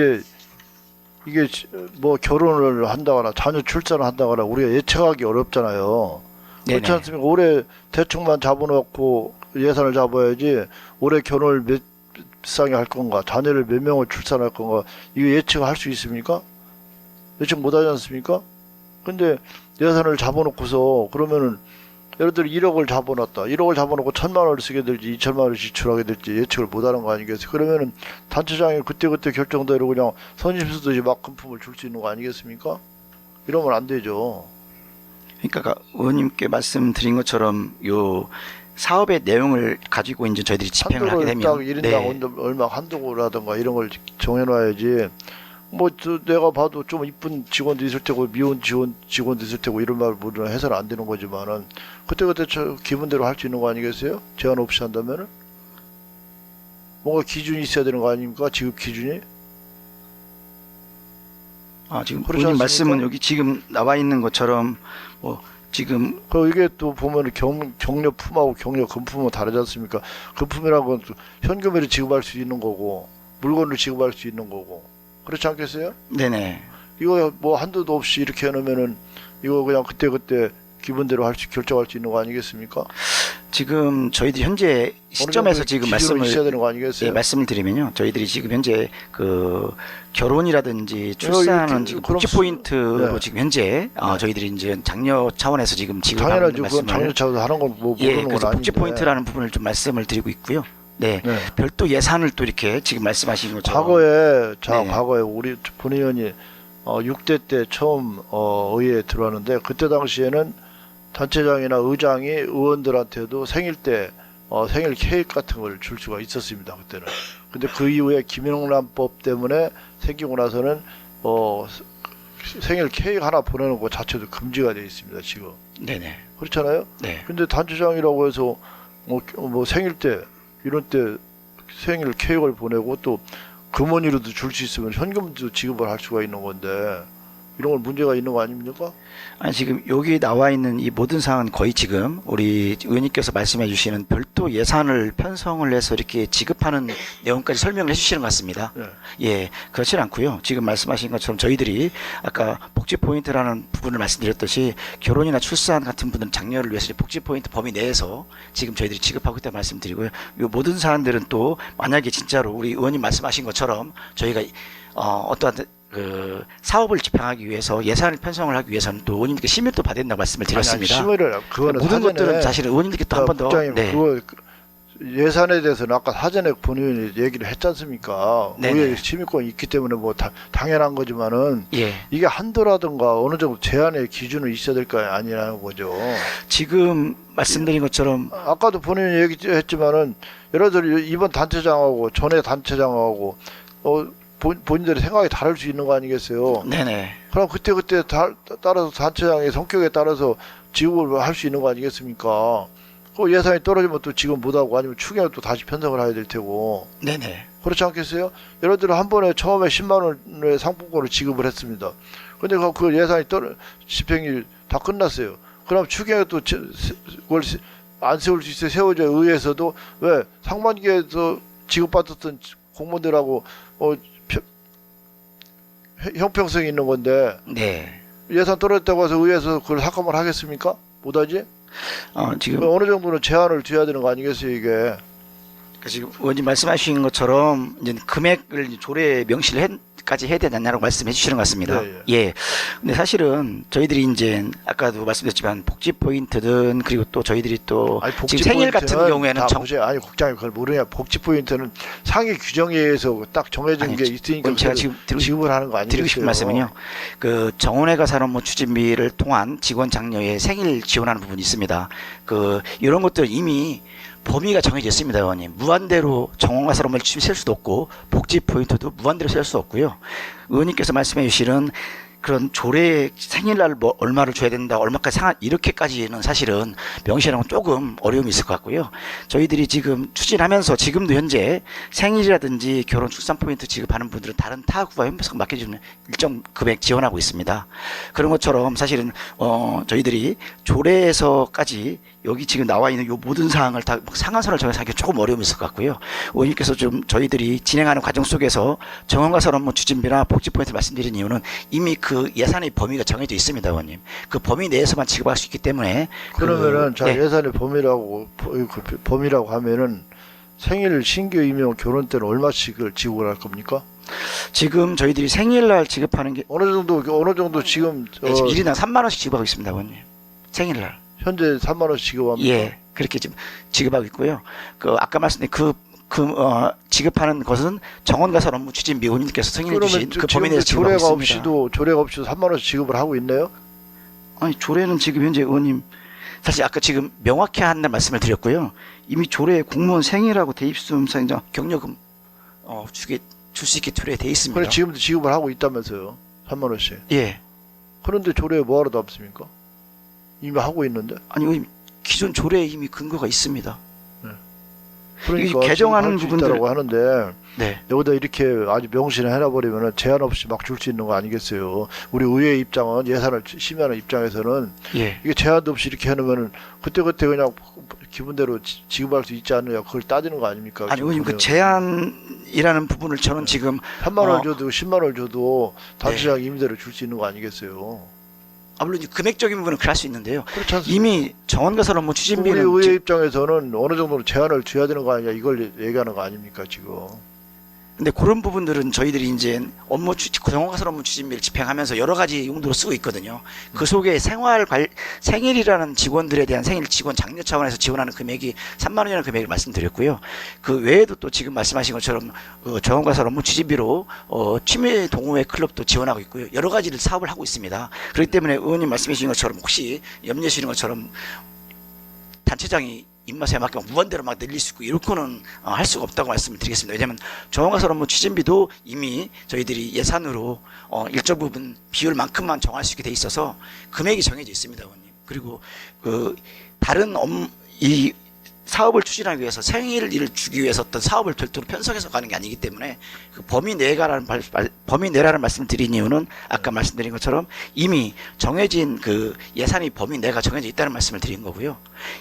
S6: 뭐 결혼을 한다거나 자녀 출산을 한다거나 우리가 예측하기 어렵잖아요.
S8: 네네.
S6: 그렇지 않습니까? 올해 대충만 잡아놓고 예산을 잡아야지 올해 결혼을 몇 쌍이 할 건가, 자녀를 몇 명을 출산할 건가, 이거 예측할 수 있습니까? 예측 못하지 않습니까? 근데 예산을 잡아놓고서 그러면은 예를 들어 1억을 잡아놨다. 1억을 잡아놓고 1,000만 원을 쓰게 될지 2,000만 원을 지출하게 될지 예측을 못하는 거 아니겠어요? 그러면은 단체장이 그때그때 결정대로 그냥 선심 쓰듯이 막 금품을 줄 수 있는 거 아니겠습니까? 이러면 안 되죠.
S8: 그러니까 의원님께 말씀드린 것처럼 요 사업의 내용을 가지고 이제 저희들이 집행을 하게 되면
S6: 딱 1인당 얼마 한도라든가 이런 걸 정해놔야지. 뭐 내가 봐도 좀 이쁜 직원도 있을 테고 미운 직원도 있을 테고 이런 말 물론 해서는 안 되는 거지만은 그때그때 저 기분대로 할 수 있는 거 아니겠어요? 제한 없이 한다면은 뭔가 기준이 있어야 되는 거 아닙니까? 지급 기준이?
S8: 지금
S6: 그렇지
S8: 의원님
S6: 않습니까?
S8: 말씀은 여기 지금 나와 있는 것처럼 뭐 지금
S6: 그 이게 또 보면 경력품하고 경력 금품은 다르지 않습니까? 금품이라는 건 현금으로 지급할 수 있는 거고 물건을 지급할 수 있는 거고 그렇지 않겠어요?
S8: 네네.
S6: 이거 뭐 한도도 없이 이렇게 해놓으면은 이거 그냥 그때그때 기분대로 결정할 수 있는 거 아니겠습니까?
S8: 지금 저희들이 현재 시점에서 지금 말씀을
S6: 있어야 되는 거 아니겠어요?
S8: 예, 말씀을 드리면요. 저희들이 지금 현재 그 결혼이라든지 출산은 지금 복지 포인트로
S6: 네.
S8: 지금 현재 저희들이 이제 장려 차원에서 지금 지급하는
S6: 당연하죠. 그건
S8: 말씀을
S6: 장려 차원에서 하는 건 뭐 모르는 건
S8: 그래서 복지
S6: 아닌데.
S8: 포인트라는 부분을 좀 말씀을 드리고 있고요. 네.
S6: 네.
S8: 별도 예산을 또 이렇게 지금 말씀하신 것처럼
S6: 과거에 우리 본 의원이 6대 때 처음 의회에 들어왔는데 그때 당시에는 단체장이나 의장이 의원들한테도 생일 때 생일 케이크 같은 걸 줄 수가 있었습니다. 그때는. 근데 그 이후에 김영란법 때문에 생기고 나서는 생일 케이크 하나 보내는 것 자체도 금지가 되어 있습니다. 지금.
S8: 네네.
S6: 그렇잖아요.
S8: 네.
S6: 근데 단체장이라고 해서 뭐 생일 때 이런 때 생일 케이크를 보내고 또 금원이라도 줄 수 있으면 현금도 지급을 할 수가 있는 건데 이런 건 문제가 있는 거 아닙니까?
S8: 아니 지금 여기 나와 있는 이 모든 사항은 거의 지금 우리 의원님께서 말씀해 주시는 별도 예산을 편성을 해서 이렇게 지급하는 내용까지 설명을 해주시는 것 같습니다.
S6: 네.
S8: 예, 그렇진 않고요. 지금 말씀하신 것처럼 저희들이 아까 복지 포인트라는 부분을 말씀드렸듯이 결혼이나 출산 같은 분들은 장려를 위해서 복지 포인트 범위 내에서 지금 저희들이 지급하고 있다는 말씀드리고요. 이 모든 사안들은 또 만약에 진짜로 우리 의원님 말씀하신 것처럼 저희가 어떠한 그 사업을 집행하기 위해서 예산을 편성을 하기 위해서는 또 의원님께 심의도 받아야 된다고 말씀을 드렸습니다.
S6: 심의를 그거는
S8: 모든
S6: 사전에
S8: 것들은 사실은 의원님께 또 한 번 더
S6: 국장님
S8: 네.
S6: 그거 예산에 대해서는 아까 사전에 본 의원이 얘기를 했지 않습니까?
S8: 네네.
S6: 의회 심의권이 있기 때문에 뭐 당연한 거지만은
S8: 예.
S6: 이게 한도라든가 어느 정도 제한의 기준은 있어야 될 거 아니라는 거죠.
S8: 지금 말씀드린 것처럼
S6: 아까도 본인이 얘기했지만은 예를 들어 이번 단체장하고 전에 단체장하고 본인들의 생각이 다를 수 있는 거 아니겠어요?
S8: 네네.
S6: 그럼 그때 따라서 단체장의 성격에 따라서 지급을 할 수 있는 거 아니겠습니까? 그 예산이 떨어지면 또 지급 못하고 아니면 추경을 또 다시 편성을 해야 될 테고
S8: 네네.
S6: 그렇지 않겠어요? 예를 들어 한 번에 처음에 10만 원의 상품권을 지급을 했습니다. 근데 그 예산이 집행이 다 끝났어요. 그럼 추경에 또 그걸 안 세울 수 있어요. 세워져 의회에서도 왜 상반기에서 지급받았던 공무원들하고 형평성이 있는 건데
S8: 네.
S6: 예산 떨어졌다고 해서 의회에서 그걸 삭감을 하겠습니까? 못하지?
S8: 지금
S6: 어느 정도는 제한을 둬야 되는 거 아니겠어요 이게?
S8: 지금 의원님 말씀하신 것처럼 이제 금액을 조례에 명시까지 해야 되지 않냐고 말씀해 주시는 것 같습니다. 예. 근데 사실은 저희들이 이제 아까도 말씀드렸지만 복지 포인트든 그리고 또 저희들이 또 지금 생일 같은 경우에는
S6: 아니 국장님 그걸 모르냐? 복지 포인트는 상위 규정에 의해서 딱 정해진 게 있으니까
S8: 제가 지금
S6: 지급을 하는 거 아니겠어요?
S8: 드리고 싶은 말씀은요. 그 정원회가 산업무 추진비를 통한 직원 장려에 생일 지원하는 부분이 있습니다. 그 이런 것들 이미 범위가 정해져 있습니다, 의원님. 무한대로 정원과 산업을 셀 수도 없고 복지 포인트도 무한대로 셀 수 없고요. 의원님께서 말씀해 주시는 그런 조례 생일날 뭐 얼마를 줘야 된다, 얼마까지 이렇게까지는 사실은 명시하는 건 조금 어려움이 있을 것 같고요. 저희들이 지금 추진하면서 지금도 현재 생일이라든지 결혼 출산 포인트 지급하는 분들은 다른 타구와 협력성 맡겨주는 일정 금액 지원하고 있습니다. 그런 것처럼 사실은 저희들이 조례에서까지 여기 지금 나와 있는 요 모든 사항을 다 상한선을 정해서 하기 조금 어려움이 있을 것 같고요. 의원님께서 좀 저희들이 진행하는 과정 속에서 정원과 산업무 추진비나 복지 포인트 말씀드린 이유는 이미 그 예산의 범위가 정해져 있습니다, 의원님. 그 범위 내에서만 지급할 수 있기 때문에
S6: 그러면은
S8: 네.
S6: 예산의 범위라고 하면은 생일 신규 임용 결혼 때는 얼마씩 지급을 할 겁니까?
S8: 지금 저희들이 생일날 지급하는 게
S6: 어느 정도 지금
S8: 지금 1인당 3만 원씩 지급하고 있습니다, 의원님. 생일날.
S6: 현재 3만 원씩 지급합니까?
S8: 예, 그렇게 지금 지급하고 있고요. 그 아까 말씀드린 지급하는 것은 정원가설 업무 추진비 의원님께서 승인해 주신 그 범위 내에서 지급하고 있습니다.
S6: 조례가 없이도 3만 원씩 지급을 하고 있네요.
S8: 아니 조례는 지금 현재 의원님 사실 아까 지금 명확히 한다는 말씀을 드렸고요. 이미 조례에 공무원 생일하고 대입수험생 경력금 줄 수 있게 조례에 돼 있습니다.
S6: 그래 지금도 지급을 하고 있다면서요. 3만 원씩.
S8: 예.
S6: 그런데 조례에 뭐하러 담습니까? 이미 하고 있는데.
S8: 아니 의원님 기존 조례에 이미 근거가 있습니다.
S6: 그러니까
S8: 이게 개정하는 부분들
S6: 라고 하는데
S8: 네.
S6: 여기다 이렇게 아주 명시를 해놔버리면 제한 없이 막 줄 수 있는 거 아니겠어요. 우리 의회 입장은 예산을 심의하는 입장에서는
S8: 예.
S6: 이게 제한도 없이 이렇게 해놓으면 그때그때 그냥 기분대로 지급할 수 있지 않느냐 그걸 따지는 거 아닙니까?
S8: 아니 의원님 그 제한이라는 부분을 저는 지금
S6: 3만 원 줘도 10만 원 줘도 단체장 임의대로 줄 수 있는 거 아니겠어요.
S8: 물론 금액적인 부분은 그럴 수 있는데요.
S6: 그렇지 않습니까?
S8: 이미 정원가설 업무
S6: 우리
S8: 추진비는
S6: 의회 입장에서는 어느 정도로 제한을 줘야 되는 거 아니냐 이걸 얘기하는 거 아닙니까 지금.
S8: 근데 그런 부분들은 저희들이 이제 정원가설 업무 추진비를 집행하면서 여러 가지 용도로 쓰고 있거든요. 그 속에 생일이라는 직원들에 대한 생일 직원 장려 차원에서 지원하는 금액이 3만 원이라는 금액을 말씀드렸고요. 그 외에도 또 지금 말씀하신 것처럼 정원가설 업무 추진비로 취미 동호회 클럽도 지원하고 있고요. 여러 가지를 사업을 하고 있습니다. 그렇기 때문에 의원님 말씀해 주신 것처럼 혹시 염려해 주시는 것처럼 단체장이 입맛에 맞게 무한대로 막 늘릴 수 있고 이렇게는 할 수가 없다고 말씀을 드리겠습니다. 왜냐하면 정원가설 업무 추진비도 이미 저희들이 예산으로 일정 부분 비율만큼만 정할 수 있게 돼 있어서 금액이 정해져 있습니다, 의원님. 그리고 그 다른 이 사업을 추진하기 위해서 생일을 주기 위해서 어떤 사업을 별도로 편성해서 가는 게 아니기 때문에 그 범위 내라는 말씀을 드린 이유는 아까 말씀드린 것처럼 이미 정해진 그 예산이 범위 내가 정해져 있다는 말씀을 드린 거고요.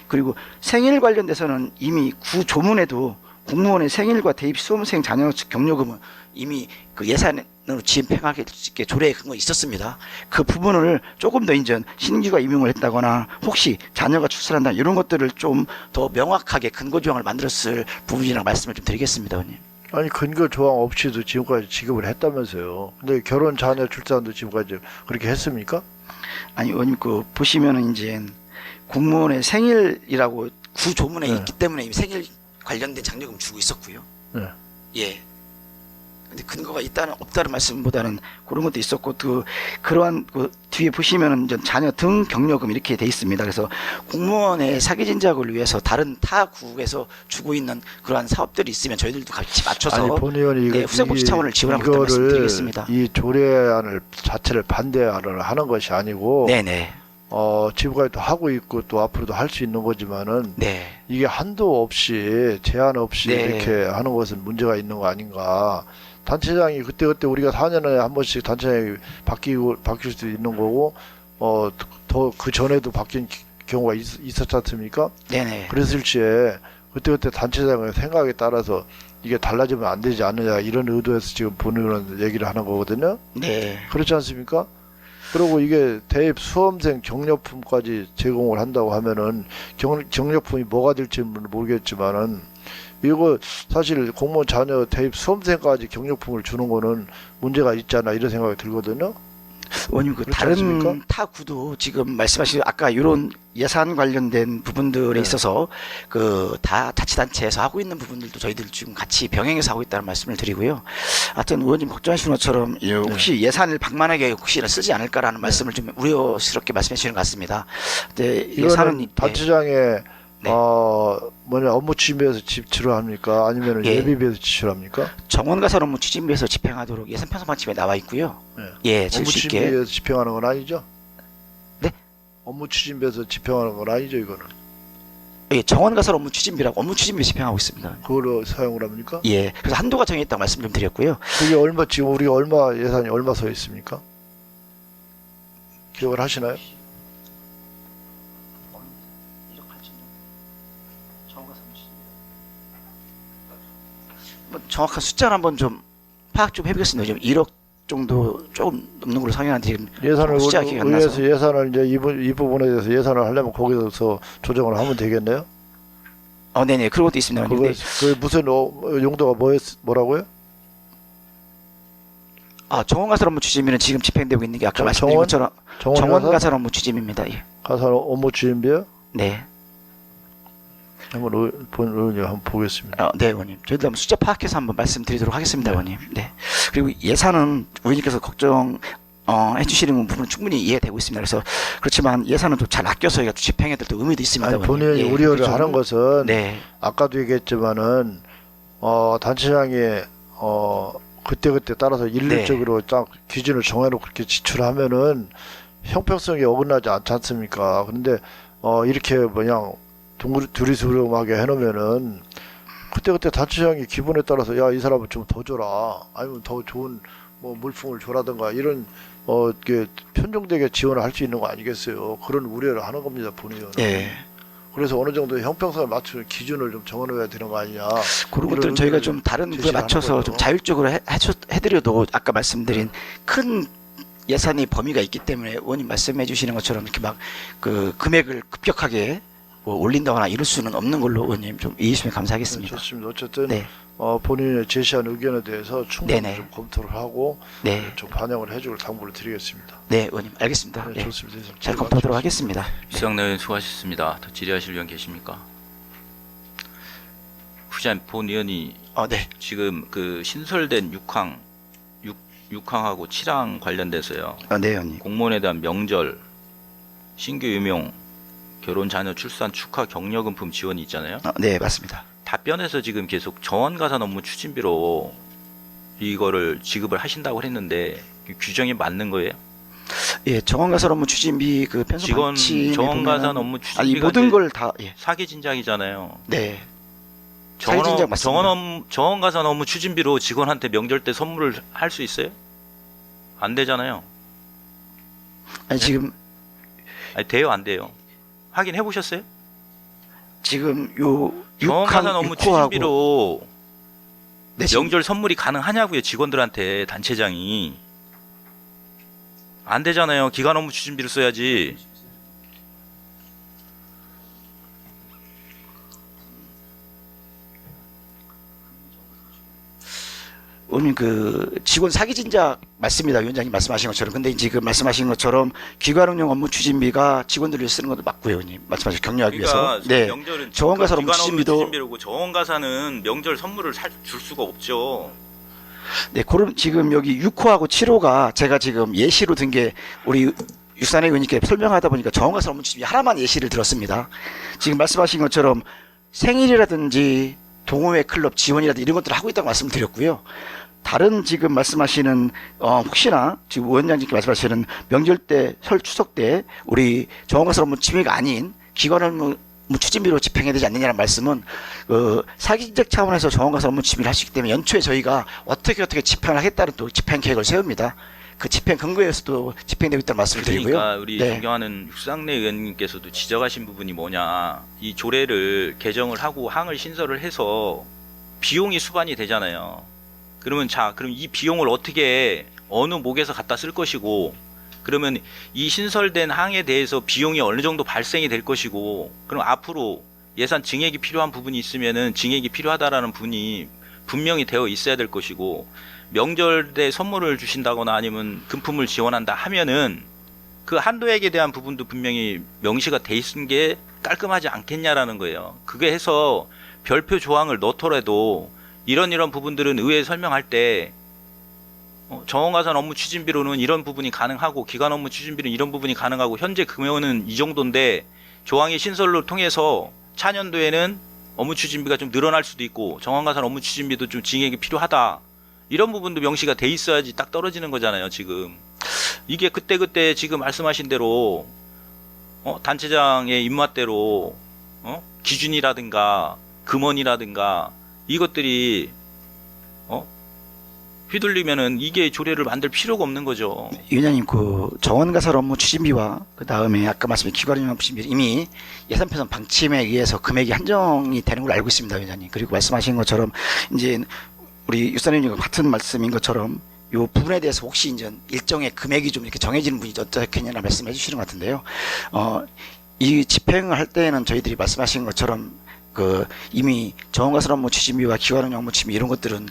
S8: 그리고 생일 관련돼서는 이미 구조문에도 공무원의 생일과 대입 수험생 자녀 경료금은 이미 그 예산으로 집행하게 조례에 근거 있었습니다. 그 부분을 조금 더 이제 신규가 임용을 했다거나 혹시 자녀가 출산한다 이런 것들을 좀 더 명확하게 근거 조항을 만들었을 부분이라고 말씀을 좀 드리겠습니다, 의원님.
S6: 아니 근거 조항 없이도 지금까지 지급을 했다면서요. 근데 결혼 자녀 출산도 지금까지 그렇게 했습니까?
S8: 아니 의원님 그 보시면은 이제 공무원의 생일이라고 구조문에
S6: 네.
S8: 있기 때문에 이미 생일 관련된 장려금 주고 있었고요.
S6: 네.
S8: 예. 근데 근거가 있다는 없다는 말씀보다는 그런 것도 있었고 그러한 그 뒤에 보시면은 이제 자녀 등 경료금 이렇게 돼 있습니다. 그래서 공무원의 사기 진작을 위해서 다른 타 구에서 주고 있는 그러한 사업들이 있으면 저희들도 같이 맞춰서
S6: 아니 본 의원이
S8: 네, 후생복지 차원을 지원하고 있다는 말씀 드리겠습니다.
S6: 이 조례안을 자체를 반대하는 하는 것이 아니고
S8: 네네.
S6: 지금까지 또 하고 있고 또 앞으로도 할 수 있는 거지만은
S8: 네.
S6: 이게 한도 없이 제한 없이
S8: 네.
S6: 이렇게 하는 것은 문제가 있는 거 아닌가. 단체장이 그때 우리가 4년에 한 번씩 단체장이 바뀔 수도 있는 거고 더 그 전에도 바뀐 경우가 있었지 않습니까?
S8: 네네.
S6: 그랬을 시에 그때 단체장의 생각에 따라서 이게 달라지면 안 되지 않느냐 이런 의도에서 지금 본의원 얘기를 하는 거거든요.
S8: 네.
S6: 그렇지 않습니까? 그리고 이게 대입 수험생 경력품까지 제공을 한다고 하면은 경력품이 뭐가 될지는 모르겠지만은 이거 사실 공무원 자녀 대입 수험생까지 경력품을 주는 거는 문제가 있잖아 이런 생각이 들거든요.
S8: 의원님 그
S6: 그렇지
S8: 다른
S6: 않습니까?
S8: 타 구도 지금 말씀하신 아까 이런 예산 관련된 부분들에
S6: 네.
S8: 있어서 그 다 자치단체에서 하고 있는 부분들도 저희들 지금 같이 병행해서 하고 있다는 말씀을 드리고요. 하여튼 의원님 걱정하시는 것처럼 혹시 예산을 방만하게 혹시나 쓰지 않을까라는 말씀을 좀 우려스럽게 말씀해 주시는 것 같습니다. 근데 예산은
S6: 이거는 단체장의
S8: 네.
S6: 업무 추진비에서 지출을 합니까? 아니면
S8: 예.
S6: 예비비에서 지출합니까?
S8: 정원가설 업무 추진비에서 집행하도록 예산 편성 방침에 나와 있고요.
S6: 네.
S8: 예,
S6: 업무
S8: 질 수 있게.
S6: 추진비에서 집행하는 건 아니죠?
S8: 네?
S6: 업무 추진비에서 집행하는 건 아니죠, 이거는.
S8: 예, 정원가설 업무 추진비라고 업무 추진비 집행하고 있습니다.
S6: 그걸로 사용을 합니까?
S8: 예, 그래서 한도가 정해있다고 말씀 좀 드렸고요.
S6: 그게 지금 우리가 예산이 얼마 서 있습니까? 기억을 하시나요?
S8: 정확한 숫자를 한번 좀 파악 좀 해보겠습니다. 지금 1억 정도 조금 넘는 걸로 상향하는데 지금
S6: 예산을
S8: 숫자 기억이 안 나서.
S6: 의회에서 예산을 이제 이 부분에 대해서 예산을 하려면 거기서 조정을 하면 되겠네요.
S8: 네네 그런 것도 있습니다.
S6: 그 무슨 용도가 뭐라고요?
S8: 정원 가설 업무 추진비는 지금 집행되고 있는 게 아까 말씀드린
S6: 정원?
S8: 것처럼 정원 가설 업무 추진비입니다. 예.
S6: 가산 업무 추진비요?
S8: 네.
S6: 한번 의원님 한번 보겠습니다.
S8: 네, 의원님. 저희도 한번 숫자 파악해서 한번 말씀드리도록 하겠습니다, 의원님. 네. 그리고 예산은 의원님께서 걱정 해주시는 부분은 충분히 이해되고 있습니다. 그래서 그렇지만 예산은 좀 잘 아껴서 저희가 집행해야 될 의미도 있습니다.
S6: 아니,
S8: 의원님.
S6: 본인이
S8: 예,
S6: 우려를
S8: 그렇죠.
S6: 하는 것은
S8: 네,
S6: 아까도 얘기했지만은 단체장이 그때그때 따라서 일률적으로 딱 기준을 정해놓고 그렇게 지출하면은 형평성이 어긋나지 않지 않습니까? 그런데 이렇게 그냥 두리스름하게 해놓으면은 그때그때 단체장이 기분에 따라서 야, 이 사람은 좀 더 줘라, 아니면 더 좋은 뭐 물품을 줘라든가 이런 이게 편중되게 지원을 할 수 있는 거 아니겠어요? 그런 우려를 하는 겁니다, 본인은.
S8: 예.
S6: 그래서 어느 정도 형평성에 맞추는 기준을 좀 정해놓아야 되는 거 아니냐.
S8: 그런 것들은
S6: 이런
S8: 저희가
S6: 의견을
S8: 좀 다른 부분에
S6: 제시를
S8: 맞춰서
S6: 하는
S8: 좀
S6: 거죠.
S8: 자율적으로 해드려도 아까 말씀드린 큰 예산의 범위가 있기 때문에 의원님 말씀해 주시는 것처럼 이렇게 막 그 금액을 급격하게 뭐 올린다거나 이럴 수는 없는 걸로 의원님 좀 이해해 주시면 감사하겠습니다.
S6: 좋습니다. 어쨌든
S8: 네,
S6: 본인이 제시한 의견에 대해서 충분히
S8: 네네.
S6: 좀 검토를 하고
S8: 네,
S6: 좀 반영을 해줄 당부를 드리겠습니다.
S8: 네, 의원님 알겠습니다.
S6: 네,
S8: 네,
S6: 좋습니다.
S8: 잘 검토하도록 하겠습니다.
S1: 유상래 의원 수고하셨습니다. 더 질의하실 의원 계십니까? 후자님 본 의원이
S8: 네,
S1: 지금 그 신설된 6항하고 7항 관련돼서요.
S8: 네, 의원님.
S1: 공무원에 대한 명절, 신규 임용, 결혼 자녀 출산 축하 격려금품 지원이 있잖아요.
S8: 네, 맞습니다.
S1: 답변에서 지금 계속 정원가산 업무 추진비로 이거를 지급을 하신다고 했는데 규정이 맞는 거예요?
S8: 예, 정원가산 업무 추진비 그 편성
S1: 직원
S8: 방침에
S1: 정원가산
S8: 보면은
S1: 업무
S8: 아니
S1: 추진비가
S8: 모든
S1: 이제
S8: 걸 다 예,
S1: 사기 진작이잖아요.
S8: 네, 사기 진작 맞습니다.
S1: 정원가산 업무 추진비로 직원한테 명절 때 선물을 할 수 있어요? 안 되잖아요.
S8: 아니 지금
S1: 아니 돼요, 안 돼요? 확인해 보셨어요?
S8: 지금 요
S1: 정원가산 업무
S8: 6항
S1: 추진비로
S8: 네, 지금
S1: 명절 선물이 가능하냐고요, 직원들한테 단체장이. 안 되잖아요. 기간 업무 추진비를 써야지.
S8: 의원님 그 직원 사기 진작 맞습니다. 위원장님 말씀하신 것처럼. 근데 지금 말씀하신 것처럼 기관운영 업무 추진비가 직원들을 쓰는 것도 맞고요, 의원님. 말씀하신 격려하기 위해서.
S1: 그러니까
S8: 네.
S1: 명절은
S8: 정원가산 업무
S1: 기관 업무
S8: 추진비도
S1: 추진비라고 정원가산은 명절 선물을 줄 수가 없죠.
S8: 네, 그럼 지금 여기 6호하고 7호가 제가 지금 예시로 든 게 우리 육산의 의원님께 설명하다 보니까 정원가산 업무 추진비 하나만 예시를 들었습니다. 지금 말씀하신 것처럼 생일이라든지 동호회 클럽 지원이라든지 이런 것들을 하고 있다고 말씀드렸고요. 다른 지금 말씀하시는 혹시나 지금 위원장님께 말씀하시는 명절 때 설 추석 때 우리 정원가산 업무 추진비가 아닌 기관 업무 추진비로 집행해야 되지 않느냐는 말씀은 사기적 차원에서 정원가산 업무 추진비를 하시기 때문에 연초에 저희가 어떻게 집행을 하겠다는 또 집행 계획을 세웁니다. 그 집행 근거에서도 집행되고 있다는 말씀을 드리고요.
S1: 그러니까 우리
S8: 네.
S1: 존경하는 육상래 의원님께서도 지적하신 부분이 뭐냐, 이 조례를 개정을 하고 항을 신설을 해서 비용이 수반이 되잖아요. 그러면 그럼 이 비용을 어떻게 어느 목에서 갖다 쓸 것이고, 그러면 이 신설된 항에 대해서 비용이 어느 정도 발생이 될 것이고, 그럼 앞으로 예산 증액이 필요한 부분이 있으면은 증액이 필요하다라는 부분이 분명히 되어 있어야 될 것이고, 명절 때 선물을 주신다거나 아니면 금품을 지원한다 하면은 그 한도액에 대한 부분도 분명히 명시가 돼 있는 게 깔끔하지 않겠냐라는 거예요. 그게 해서 별표 조항을 넣더라도 이런 부분들은 의회에 설명할 때 정원가산 업무 추진비로는 이런 부분이 가능하고 기간 업무 추진비로는 이런 부분이 가능하고 현재 금액은 이 정도인데 조항의 신설로 통해서 차년도에는 업무 추진비가 좀 늘어날 수도 있고 정원가산 업무 추진비도 좀 증액이 필요하다. 이런 부분도 명시가 돼 있어야지 딱 떨어지는 거잖아요, 지금. 이게 그때 지금 말씀하신 대로 단체장의 입맛대로 기준이라든가 금원이라든가 이것들이 휘둘리면은 이게 조례를 만들 필요가 없는 거죠.
S8: 위원장님 그 정원가산 업무 추진비와 그 다음에 아까 말씀드린 기관운영 업무 추진비 이미 예산 편성 방침에 의해서 금액이 한정이 되는 걸로 알고 있습니다, 위원장님. 그리고 말씀하신 것처럼 이제 우리 육산위원님과 같은 말씀인 것처럼 이 부분에 대해서 혹시 이제 일정의 금액이 좀 이렇게 정해지는 분이 어떻겠냐는 말씀해 주시는 것 같은데요. 이 집행을 할 때에는 저희들이 말씀하신 것처럼 그 이미 정원가산 업무 추진비와 기관운영 업무 추진비 이런 것들은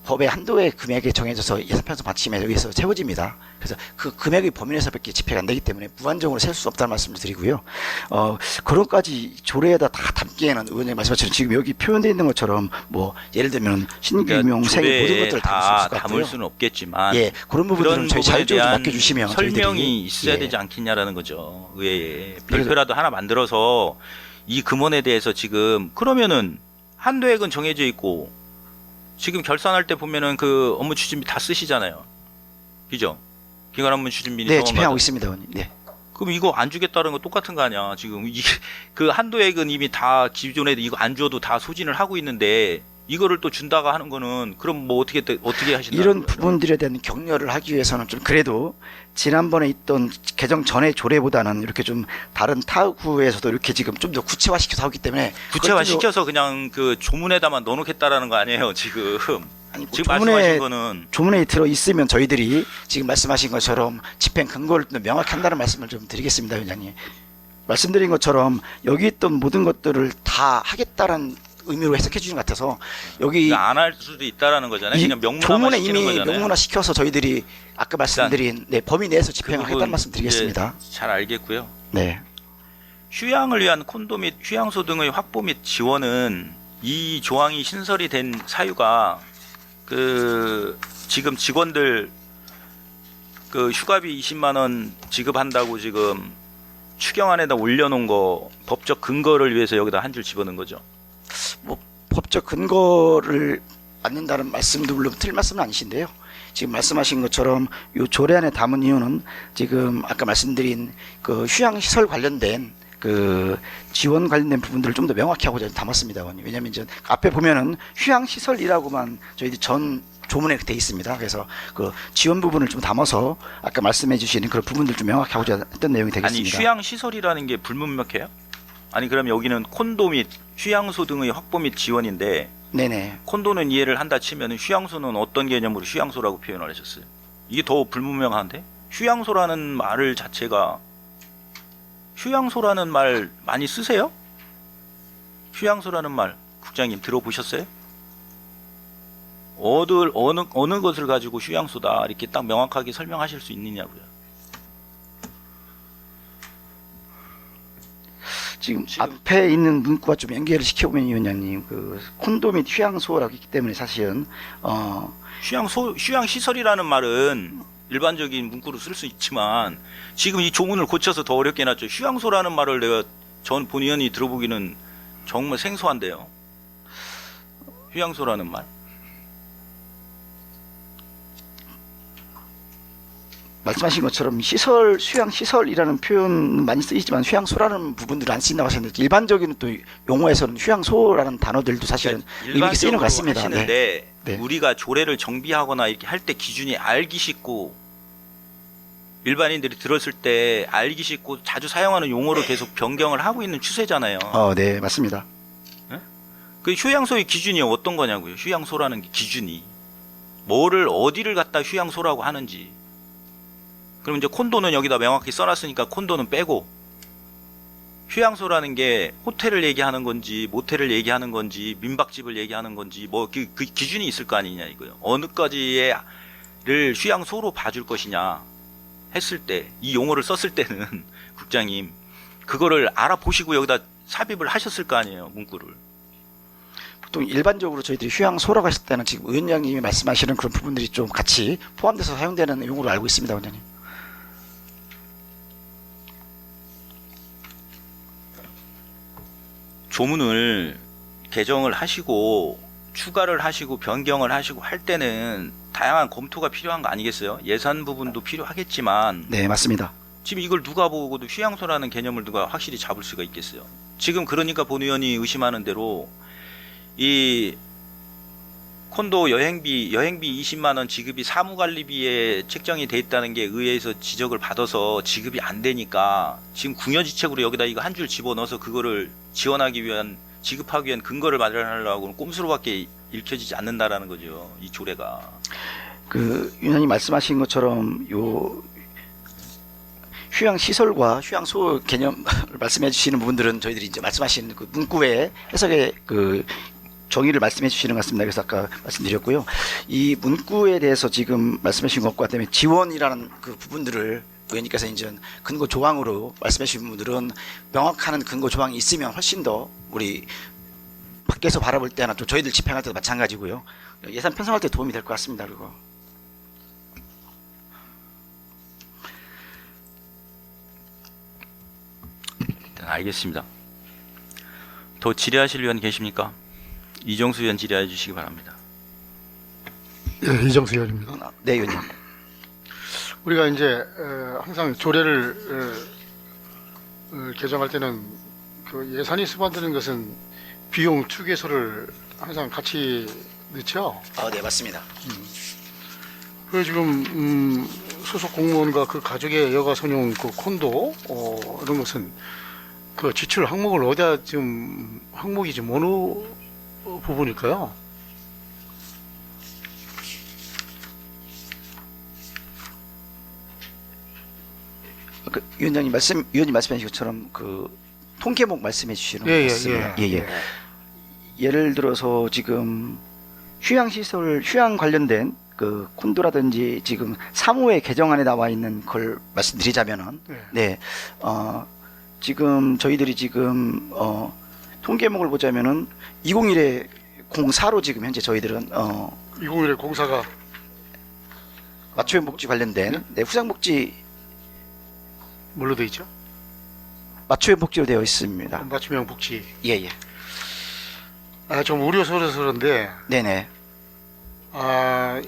S8: 법의 한도의 금액이 정해져서 예산편성 받침에 의해서 채워집니다. 그래서 그 금액의 범위 내에서밖에 집행이 안 되기 때문에 무한정으로 셀 수 없다는 말씀을 드리고요. 그런 것까지 조례에다 다 담기에는 의원님 말씀하신 지금 여기 표현되어 있는 것처럼 뭐 예를 들면 신규명, 생애 모든 것들을 담을 수 없을 것 같고요.
S1: 담을 수는 없겠지만
S8: 예, 그런 부분들은 저희 자율적으로
S1: 대한
S8: 맡겨주시면
S1: 설명이
S8: 저희들이,
S1: 있어야
S8: 예.
S1: 되지 않겠냐라는 거죠. 의회에 별표라도 하나 만들어서 이 금원에 대해서 지금 그러면은 한도액은 정해져 있고 지금 결산할 때 보면은 그 업무 추진비 다 쓰시잖아요. 그죠? 기관 업무 추진비
S8: 네, 집행하고 있습니다, 의원님. 네.
S1: 그럼 이거 안 주겠다는 거 똑같은 거 아니야? 지금 이게 그 한도액은 이미 다 기존에 이거 안 줘도 다 소진을 하고 있는데 이거를 또 준다가 하는 거는 그럼 뭐 어떻게 하신다는
S8: 이런
S1: 거예요?
S8: 부분들에 대한 격려를 하기 위해서는 좀 그래도 지난번에 있던 개정 전의 조례보다는 이렇게 좀 다른 타구에서도 이렇게 지금 좀 더 구체화시켜서 하기 때문에
S1: 구체화
S8: 그걸 좀
S1: 시켜서 그냥 그 조문에다만 넣어놓겠다라는 거 아니에요 지금?
S8: 아니,
S1: 지금
S8: 조문에-
S1: 말씀하신 거는
S8: 조문에 들어 있으면 저희들이 지금 말씀하신 것처럼 집행 근거를 좀 명확히 한다는 말씀을 좀 드리겠습니다, 위원장님. 말씀드린 것처럼 여기 있던 모든 것들을 다 하겠다는 의미로 해석해 주신 것 같아서 여기
S1: 안 할 수도 있다라는 거잖아요.
S8: 이
S1: 그냥 명문화만
S8: 조문에
S1: 시키는
S8: 이미
S1: 거잖아요.
S8: 명문화 시켜서 저희들이 아까 말씀드린 네, 범위 내에서 집행을
S1: 그
S8: 하겠다는
S1: 부분
S8: 말씀 드리겠습니다.
S1: 이제 잘 알겠고요.
S8: 네.
S1: 휴양을 위한 콘도 및 휴양소 등의 확보 및 지원은 이 조항이 신설이 된 사유가 그 지금 직원들 그 휴가비 20만 원 지급한다고 지금 추경안에다 올려놓은 거 법적 근거를 위해서 여기다 한 줄 집어넣은 거죠.
S8: 뭐 법적 근거를 받는다는 말씀도 물론 틀린 말씀은 아니신데요. 지금 말씀하신 것처럼 이 조례안에 담은 이유는 지금 아까 말씀드린 그 휴양시설 관련된 그 지원 관련된 부분들을 좀 더 명확히 하고자 담았습니다, 의원님. 왜냐하면 이제 앞에 보면은 휴양시설이라고만 저희들 전 조문에 돼 있습니다. 그래서 그 지원 부분을 좀 담아서 아까 말씀해 주시는 그런 부분들 좀 명확히 하고자 했던 내용이
S1: 아니
S8: 되겠습니다.
S1: 휴양 시설이라는 게 불문명해요? 아니 그럼 여기는 콘도 및 휴양소 등의 확보 및 지원인데
S8: 네네.
S1: 콘도는 이해를 한다 치면 휴양소는 어떤 개념으로 휴양소라고 표현을 하셨어요? 이게 더 불분명한데? 휴양소라는 말을 자체가 휴양소라는 말 많이 쓰세요? 휴양소라는 말 국장님 들어보셨어요? 어느 것을 가지고 휴양소다 이렇게 딱 명확하게 설명하실 수 있느냐고요.
S8: 지금 앞에 있는 문구와 좀 연결을 시켜보면 위원장님 그 콘도 및 휴양소라고 있기 때문에 사실은
S1: 휴양 시설이라는 말은 일반적인 문구로 쓸 수 있지만 지금 이 조문을 고쳐서 더 어렵게 해놨죠. 휴양소라는 말을 내가 전 본의원이 들어보기는 정말 생소한데요. 휴양소라는 말.
S8: 말씀하신 것처럼 시설, 휴양시설이라는 표현 많이 쓰이지만 휴양소라는 부분들은 안 쓰인다고 하셨는데 일반적인 또 용어에서는 휴양소라는 단어들도 사실은 의미가 쓰이는 것 같습니다.
S1: 하시는데
S8: 네.
S1: 우리가 조례를 정비하거나 이렇게 할 때 기준이 알기 쉽고 일반인들이 들었을 때 알기 쉽고 자주 사용하는 용어로 계속 변경을 하고 있는 추세잖아요.
S8: 네, 맞습니다.
S1: 그 휴양소의 기준이 어떤 거냐고요. 휴양소라는 게 기준이 뭐를 어디를 갖다 휴양소라고 하는지. 그럼 이제 콘도는 여기다 명확히 써놨으니까 콘도는 빼고 휴양소라는 게 호텔을 얘기하는 건지 모텔을 얘기하는 건지 민박집을 얘기하는 건지 뭐 그 기준이 있을 거 아니냐 이거요. 어느까지를 휴양소로 봐줄 것이냐 했을 때 이 용어를 썼을 때는 국장님 그거를 알아보시고 여기다 삽입을 하셨을 거 아니에요 문구를.
S8: 보통 일반적으로 저희들이 휴양소라고 했을 때는 지금 위원장님이 말씀하시는 그런 부분들이 좀 같이 포함돼서 사용되는 용어로 알고 있습니다, 위원장님.
S1: 조문을 개정을 하시고 추가를 하시고 변경을 하시고 할 때는 다양한 검토가 필요한 거 아니겠어요? 예산 부분도 필요하겠지만
S8: 네, 맞습니다.
S1: 지금 이걸 누가 보고도 휴양소라는 개념을 누가 확실히 잡을 수가 있겠어요? 지금 그러니까 본 의원이 의심하는 대로 이 콘도 여행비 20만 원 지급이 사무관리비에 책정이 돼 있다는 게 의회에서 지적을 받아서 지급이 안 되니까 지금 궁여지책으로 여기다 이거 한 줄 집어넣어서 그거를 지원하기 위한 지급하기 위한 근거를 마련하려고는 꼼수로밖에 읽혀지지 않는다라는 거죠. 이 조례가.
S8: 그 위원장님 말씀하신 것처럼 요 휴양 시설과 휴양소 개념을 말씀해 주시는 부분들은 저희들이 이제 말씀하신 그 문구의 해석의 그 정의를 말씀해 주시는 것 같습니다. 그래서 아까 말씀드렸고요. 이 문구에 대해서 지금 말씀하신 것과 그다음에 지원이라는 그 부분들을 의원님께서 이제 근거 조항으로 말씀해 주신 분들은 명확한 근거 조항이 있으면 훨씬 더 우리 밖에서 바라볼 때나 또 저희들 집행할 때도 마찬가지고요. 예산 편성할 때 도움이 될 것 같습니다. 그리고
S1: 알겠습니다. 더 질의하실 의원 계십니까? 이정수 의원 질의해 주시기 바랍니다.
S7: 예, 이정수 의원입니다.
S8: 네, 의원님.
S7: 우리가 이제 항상 조례를 개정할 때는 그 예산이 수반되는 것은 비용 추계서를 항상 같이 넣죠.
S8: 네, 맞습니다.
S7: 그 지금 소속 공무원과 그 가족의 여가 선용 그 콘도 이런 것은 그 지출 항목을 어디다 지금 항목이 지금 어느 부분일까요?
S8: 그 위원님 말씀하신 것처럼 그 통계목 말씀해 주시는 것 같습니다. 예를 들어서 지금 휴양 관련된 그 콘도라든지 지금 사무의 개정안에 나와 있는 걸 말씀드리자면은 지금 저희들이 지금 통계목을 보자면은 2021에 04로 지금 현재 저희들은
S7: 2021에 공사가
S8: 맞춤복지 관련된 후상복지
S7: 뭘로 되어 있죠?
S8: 맞춤복지로 되어 있습니다.
S7: 맞춤형 복지.
S8: 예예.
S7: 좀 우려스러워서 그런데
S8: 네네.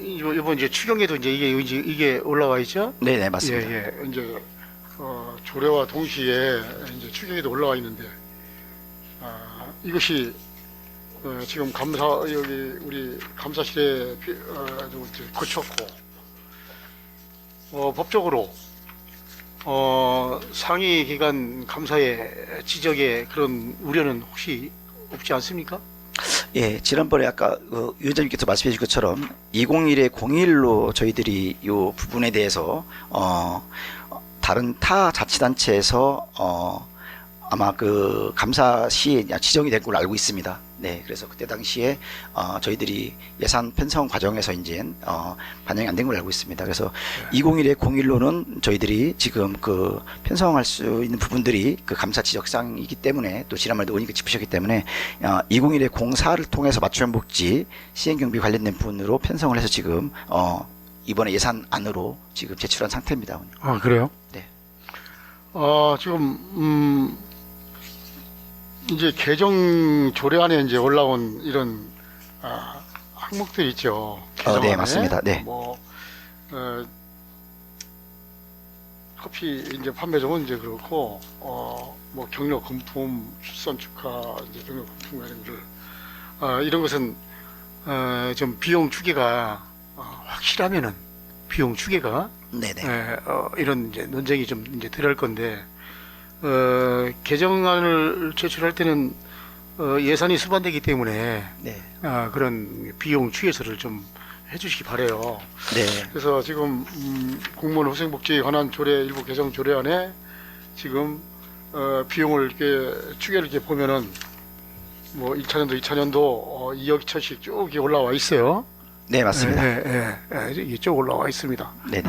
S7: 이번 이제 추경에도 이제 이게 올라와 있죠?
S8: 네네 맞습니다.
S7: 예. 이제 조례와 동시에 이제 추경에도 올라와 있는데 이것이 지금 우리 감사실에 거쳤고 법적으로 상위 기관 감사의 지적에 그런 우려는 혹시 없지 않습니까?
S8: 예, 지난번에 아까 위원장님께서 말씀해 주신 것처럼 2021에 01로 저희들이 이 부분에 대해서 다른 타 자치단체에서 아마 그 감사 시에 지정이 된 걸로 알고 있습니다. 네, 그래서 그때 당시에 저희들이 예산 편성 과정에서 이제 반영이 안 된 걸로 알고 있습니다. 그래서 2021에 01로는 저희들이 지금 그 편성할 수 있는 부분들이 그 감사 지적사항이기 때문에 또 지난번에도 의원님께 짚으셨기 때문에 2021에 04를 통해서 맞춤복지 시행경비 관련된 부분으로 편성을 해서 지금 이번에 예산안으로 지금 제출한 상태입니다.
S7: 그래요?
S8: 네.
S7: 지금 이제 개정 조례안에 이제 올라온 이런 항목들 있죠. 개정안에.
S8: 네, 맞습니다. 네.
S7: 커피 이제 판매점은 이제 그렇고 뭐 경력 금품, 출산 축하 이제 경력 금품 이런 것들 이런 것은 좀 비용 추계가 확실하면은 비용 추계가
S8: 네네.
S7: 이런 이제 논쟁이 좀 이제 들어갈 건데 개정안을 제출할 때는 예산이 수반되기 때문에
S8: 네.
S7: 그런 비용 추계서를 좀 해주시기 바래요.
S8: 네.
S7: 그래서 지금 공무원 후생복지에 관한 조례 일부 개정 조례안에 지금 비용을 이렇게 추계를 이렇게 보면은 뭐 1차년도 2차년도 2억 2천씩 쭉 이렇게 올라와 있어요.
S8: 네, 맞습니다.
S7: 이게 쭉 올라와 있습니다.
S8: 네네.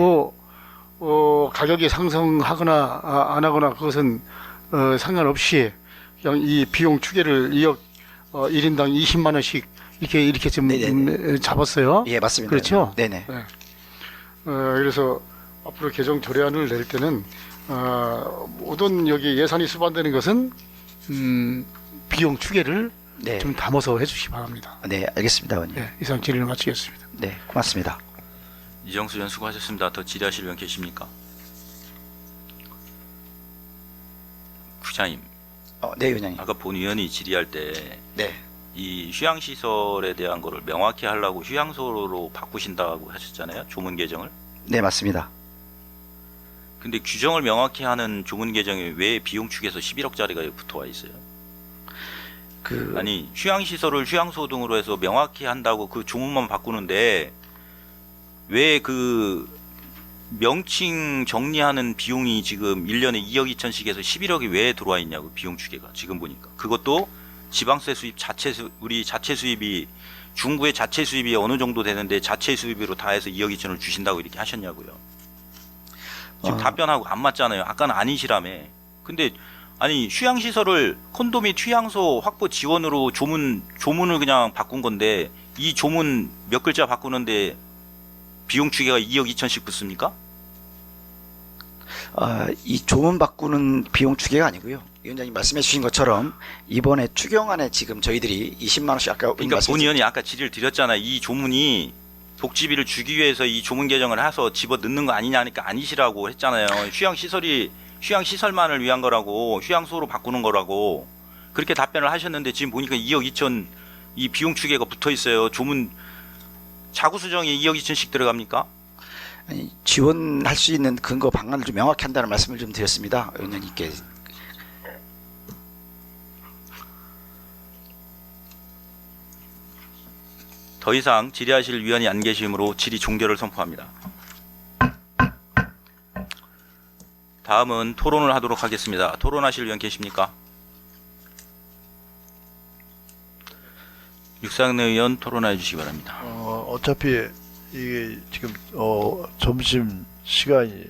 S7: 가격이 상승하거나 안 하거나 그것은 상관없이 그냥 이 비용 추계를 2억 1인당 20만 원씩 이렇게 지금 잡았어요.
S8: 예, 맞습니다.
S7: 그렇죠?
S8: 네네.
S7: 그래서 앞으로 개정 조례안을 낼 때는 모든 여기 예산이 수반되는 것은 비용 추계를
S8: 네.
S7: 좀 담아서 해주시기 바랍니다.
S8: 네, 알겠습니다, 의원님.
S7: 네, 이상 질의를 마치겠습니다.
S8: 네, 고맙습니다.
S1: 이정수 의원 수고하셨습니다. 더 질의하실 의원 계십니까? 부장님,
S8: 네, 의원님.
S1: 아까 본 의원이 질의할 때
S8: 네.
S1: 이 휴양시설에 대한 거를 명확히 하려고 휴양소로 바꾸신다고 하셨잖아요. 조문 개정을.
S8: 네, 맞습니다.
S1: 근데 규정을 명확히 하는 조문 개정에 왜 비용 축에서 11억짜리가 붙어와 있어요? 아니 휴양시설을 휴양소 등으로 해서 명확히 한다고 그 조문만 바꾸는데 왜 그 명칭 정리하는 비용이 지금 1년에 2억 2천씩 해서 11억이 왜 들어와 있냐고 비용 추계가 지금 보니까 그것도 지방세 수입 우리 자체 수입이 중구의 자체 수입이 어느 정도 되는데 자체 수입으로 다 해서 2억 2천을 주신다고 이렇게 하셨냐고요. 지금 답변하고 안 맞잖아요. 아까는 아니시라며. 근데 아니 휴양시설을 콘도 및 휴양소 확보 지원으로 조문을 그냥 바꾼 건데 이 조문 몇 글자 바꾸는데 비용 추계가 2억 2천씩 붙습니까?
S8: 이 조문 바꾸는 비용 추계가 아니고요. 위원장님 말씀해 주신 것처럼 이번에 추경안에 지금 저희들이 20만 원씩 아까
S1: 그러니까 본 의원이 아까 질의를 드렸잖아요. 이 조문이 복지비를 주기 위해서 이 조문 개정을 해서 집어 넣는 거 아니냐니까 아니시라고 했잖아요. 휴양시설만을 위한 거라고, 휴양소로 바꾸는 거라고 그렇게 답변을 하셨는데 지금 보니까 2억 2천 이 비용 추계가 붙어 있어요. 조문 자구 수정에 2억 2천씩 들어갑니까?
S8: 아니, 지원할 수 있는 근거 방안을 좀 명확히 한다는 말씀을 좀 드렸습니다. 위원장님께.
S1: 더 이상 질의하실 위원이 안 계시므로 질의 종결을 선포합니다. 다음은 토론을 하도록 하겠습니다. 토론하실 위원 계십니까? 육상내 의원 토론해 주시기 바랍니다.
S6: 어차피 이게 지금 점심 시간이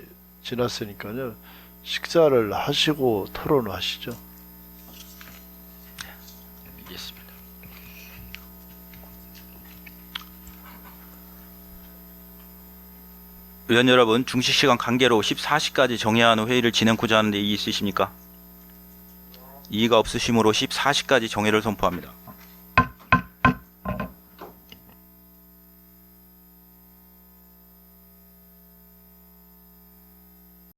S6: 지났으니까요. 식사를 하시고 토론을 하시죠.
S1: 알겠습니다. 의원 여러분, 중식시간 관계로 14시까지 정해야 하는 회의를 진행코자 하는데 이의 있으십니까? 이의가 없으시므로 14시까지 정회를 선포합니다.